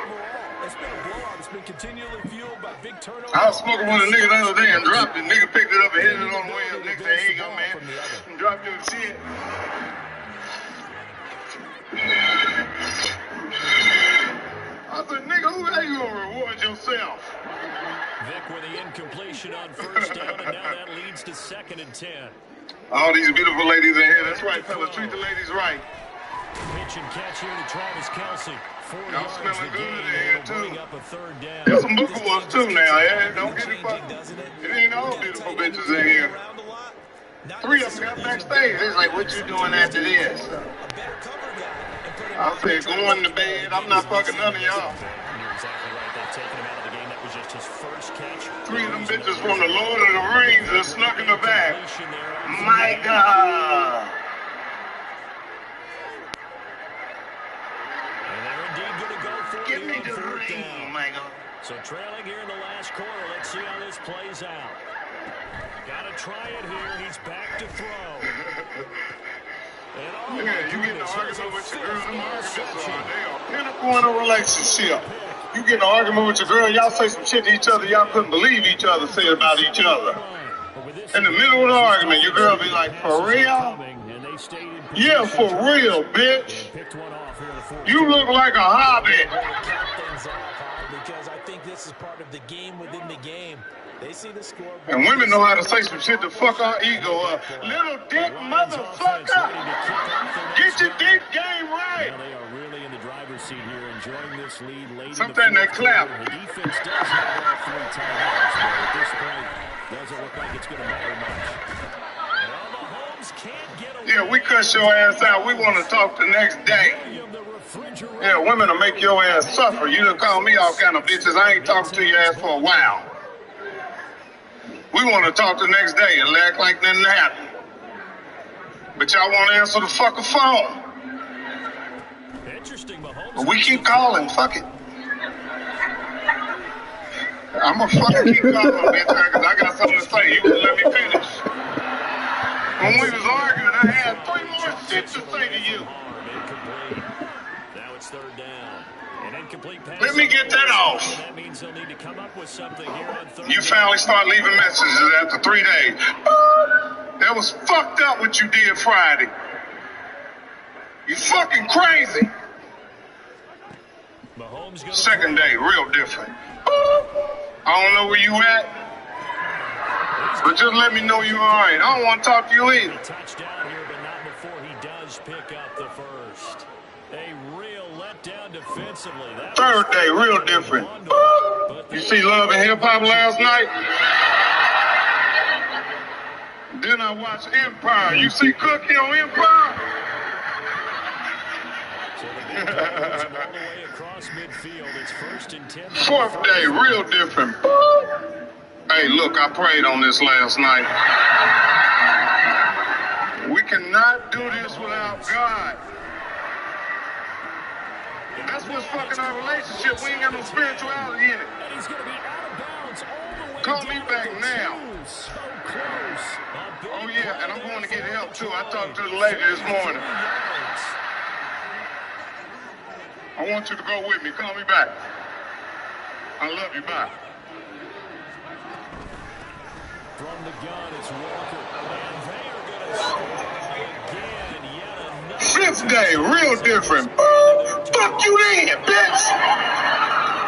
It's been a blowout. It's been continually fueled by big turnovers. I was smoking with a nigga the other day and dropped it. Nigga picked it up and hit it on the way up. Nigga said, here you go, man. And dropped your shit. I said, nigga, how you gonna reward yourself? Vic with the incompletion on first down, and now that leads to 2nd and 10. All these beautiful ladies in here. That's right, fellas. Treat the ladies right. Pitch and catch here to Travis Kelce. 4 Y'all yards smelling the good gain, in here, and it'll bring too. up a 3rd down. There's some booger ones, too, now. Yeah, don't get it fucked. It ain't all beautiful bitches in here. 3 of them got backstage. It's like, what you doing after this? I said, going to bed. I'm not fucking none of y'all. You're exactly right. They've taken him out of the game. That was just his first catch. 3 of them bitches from the Lord of the Rings that snuck in the back. My God. And they're indeed going to go for it. Give me on the 4th ring, down. my God. So trailing here in the last quarter. Let's see how this plays out. Got to try it here. He's back to throw. Yeah, you get in an argument with your girl. Them arguments are, they are pinnacle in a relationship. You get in an argument with your girl, y'all say some shit to each other y'all couldn't believe each other said about each other. In the middle of the argument, your girl be like, for real? Yeah, for real, bitch. You look like a hobbit. Because I think this is part of the game within the game. They see the score. And women know how to say some shit to fuck our ego up. Little dick motherfucker. Get your dick game right. They are really in the driver's seat here, enjoying this lead late. Sometimes they clap. The defense does have all 3 timeouts, but at this point, doesn't look like it's going to matter much. Well, Mahomes can't get away. Yeah, we cuss your ass out. We want to talk the next day. Yeah, women will make your ass suffer. You done call me all kind of bitches. I ain't talking to your ass for a while. We want to talk the next day and act like nothing happened. But y'all won't answer the fucking phone. Interesting, Mahomes. But we keep calling. Fuck it. I'm going to fucking keep calling, bitch, because I got something to say. You wouldn't let me finish. When we was arguing, I had 3 more shit to say to you. Now it's 3rd down. An incomplete pass. Let me get that off. That means they'll need to come up with something here on 3rd. You finally start leaving messages after 3 days. That was fucked up what you did Friday. You fucking crazy. Mahomes 2nd day, real different. I don't know where you at, but just let me know you all right. I don't want to talk to you either. Touchdown here, but not before he does pick up the first. A real letdown defensively. 3rd day, real different. You see Love and Hip Hop last night? Then I watched Empire. You see Cookie on Empire? So the game goes all the way across midfield. It's 1st and 10. 4th day, real different. Hey, look, I prayed on this last night. We cannot do this without God. That's what's fucking our relationship. We ain't got no spirituality in it. And he's going to be out of bounds all the way. Call me back now. So close. Oh, yeah, and I'm going to get help, too. I talked to the lady this morning. I want you to go with me. Call me back. I love you. Bye. From the gun, it's Walker. And they are going to score again. Yet another. 5th day, real different. Fuck you then, bitch.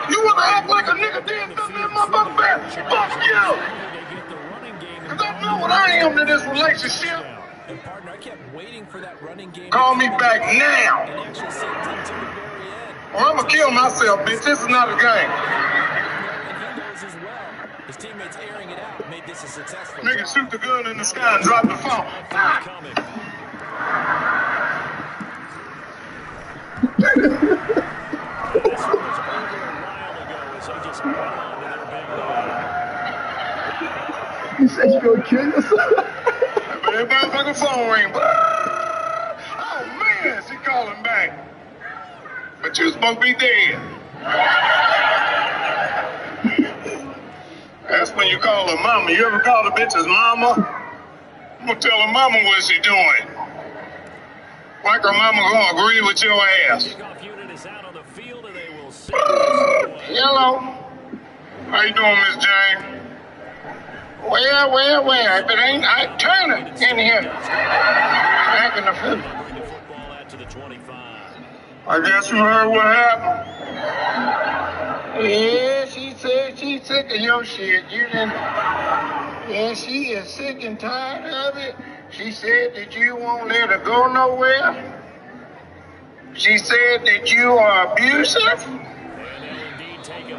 You want to act like a nigga did something in my motherfucking back? Fuck you. Because I know what I am to this relationship. And partner, I kept waiting for that running game. Call me back now. And actually sent him to the very end. Or I'm going to kill myself, bitch. This is not a game. And he knows as well. His teammates airing it out made this a successful. Nigga shoot the gun in the sky and drop the phone. This one was over a while ago as they just hang on to their big lead. You said you gonna kill yourself? But that motherfucking phone ring. Oh man, she calling back. But you supposed to be dead. That's when you call her mama. You ever call the bitch's mama? I'm gonna tell her mama what she doing. Like her mama gonna agree with your ass. Kickoff unit is out on the field and they will see. Hello. How you doing, Miss Jane? Well. If it ain't Turner in here. Back in the foot. Bring the football out to the 25. I guess you heard what happened. Yeah, she said she's sick of your shit. You didn't. Yeah, she is sick and tired of it. She said that you won't let her go nowhere. She said that you are abusive.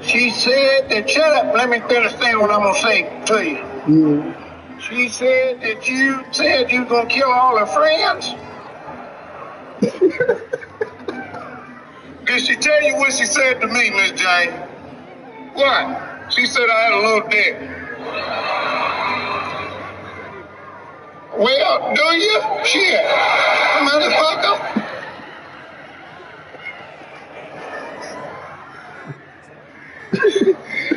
She said that, shut up, let me understand what I'm going to say to you. Yeah. She said that you said you going to kill all her friends. Did she tell you what she said to me, Miss Jane? What? She said I had a little dick. Well, do you? Shit. Motherfucker.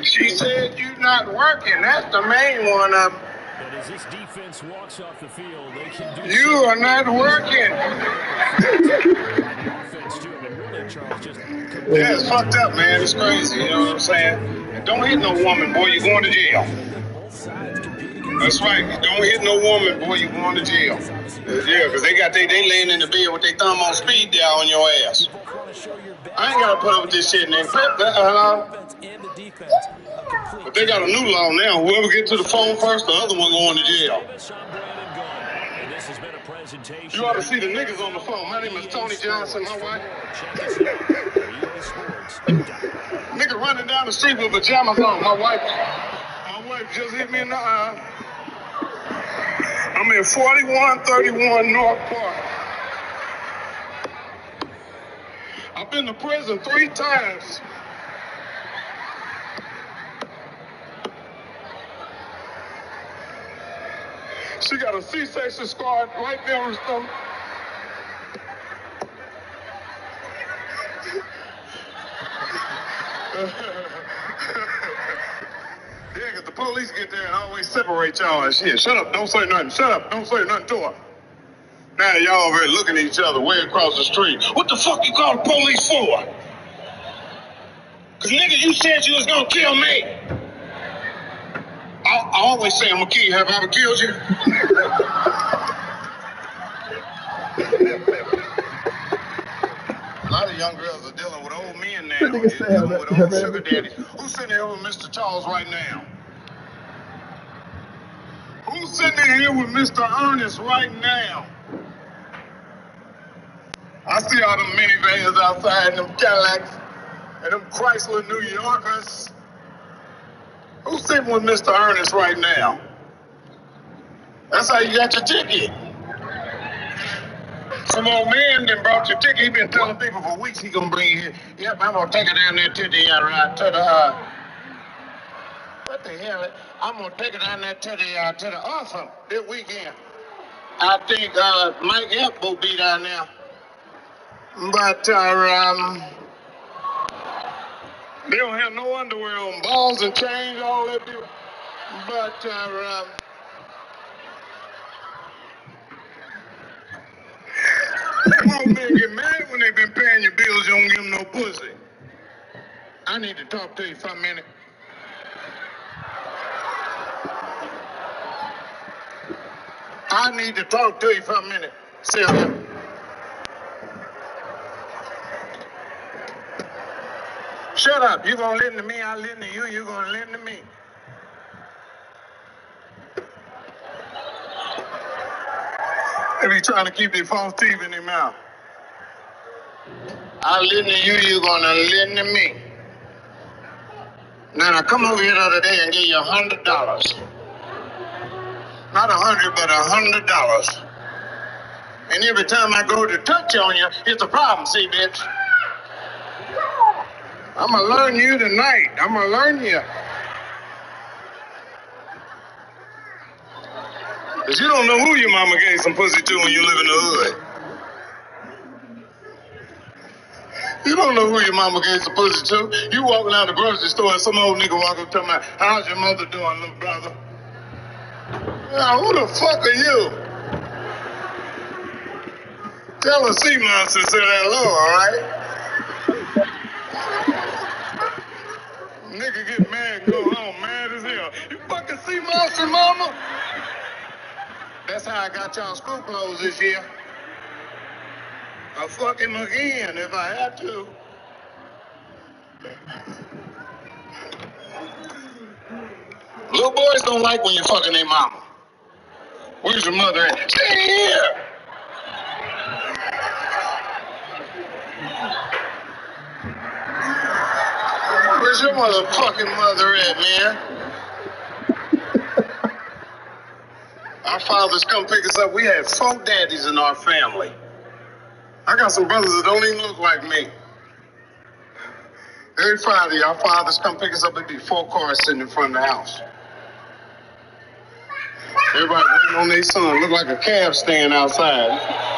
She said you're not working. That's the main one of them. But as this defense walks off the field, they can do You are not working. offense too. I mean, really, Charles, just Yeah, it's fucked up, man. It's crazy. You know what I'm saying? And don't hit no woman, boy. You're going to jail. That's right. Don't hit no woman, boy. You're going to jail. Yeah, because they laying in the bed with their thumb on speed dial on your ass. I ain't got to put up with this shit, nigga. But they got a new law now. Whoever gets to the phone first, the other one going to jail. You ought to see the niggas on the phone. My name is Tony Johnson, my wife. Nigga running down the street with pajamas on. My wife just hit me in the eye. I'm in 4131 North Park. I've been to prison 3 times. She got a C-section scar right there on her stomach. Yeah, because the police get there and always separate y'all and shit. Shut up, don't say nothing. Shut up, don't say nothing to her. Now y'all over here looking at each other way across the street. What the fuck you call the police for? Because nigga, you said you was gonna kill me. I always say I'm gonna kill you. Have I ever killed you? A lot of young girls are dealing with old men now. They're dealing with old sugar daddies. Who's sitting here with Mr. Charles right now? Who's sitting here with Mr. Ernest right now? I see all them minivans outside, and them Cadillacs, and them Chrysler New Yorkers. Who's sitting with Mr. Ernest right now? That's how you got your ticket. Some old man that brought your ticket. He been telling people for weeks he gonna bring you here. Yep, I'm gonna take it down there to the what the hell? I'm gonna take it down there to the Awesome this weekend. I think Mike Epps will be down there. But they don't have no underwear on, balls and chains, all that deal. But old men get mad when they been paying your bills. You don't give them no pussy. I need to talk to you for a minute. I need to talk to you for a minute, Sylvia. Shut up. You gonna listen to me, I'll listen to you, you gonna listen to me. They be trying to keep their false teeth in their mouth. I'll listen to you, you gonna listen to me. Now I come over here the other day and give you $100. Not 100, but $100. And every time I go to touch on you, it's a problem, see, bitch? I'm going to learn you tonight. I'm going to learn you. Because you don't know who your mama gave some pussy to when you live in the hood. You don't know who your mama gave some pussy to. You walking out the grocery store and some old nigga walk up to me, how's your mother doing, little brother? Now, who the fuck are you? Tell her sea monster said hello, all right? Nigga get mad and go home mad as hell. You fucking sea monster, mama? That's how I got y'all school clothes this year. I'll fuck him again if I had to. Little boys don't like when you're fucking their mama. Where's your mother at? Stay here! Where's your motherfucking mother at, man? Our fathers come pick us up. We had 4 daddies in our family. I got some brothers that don't even look like me. Every Friday, our fathers come pick us up. There'd be 4 cars sitting in front of the house. Everybody waiting on their son. Look like a cab stand outside.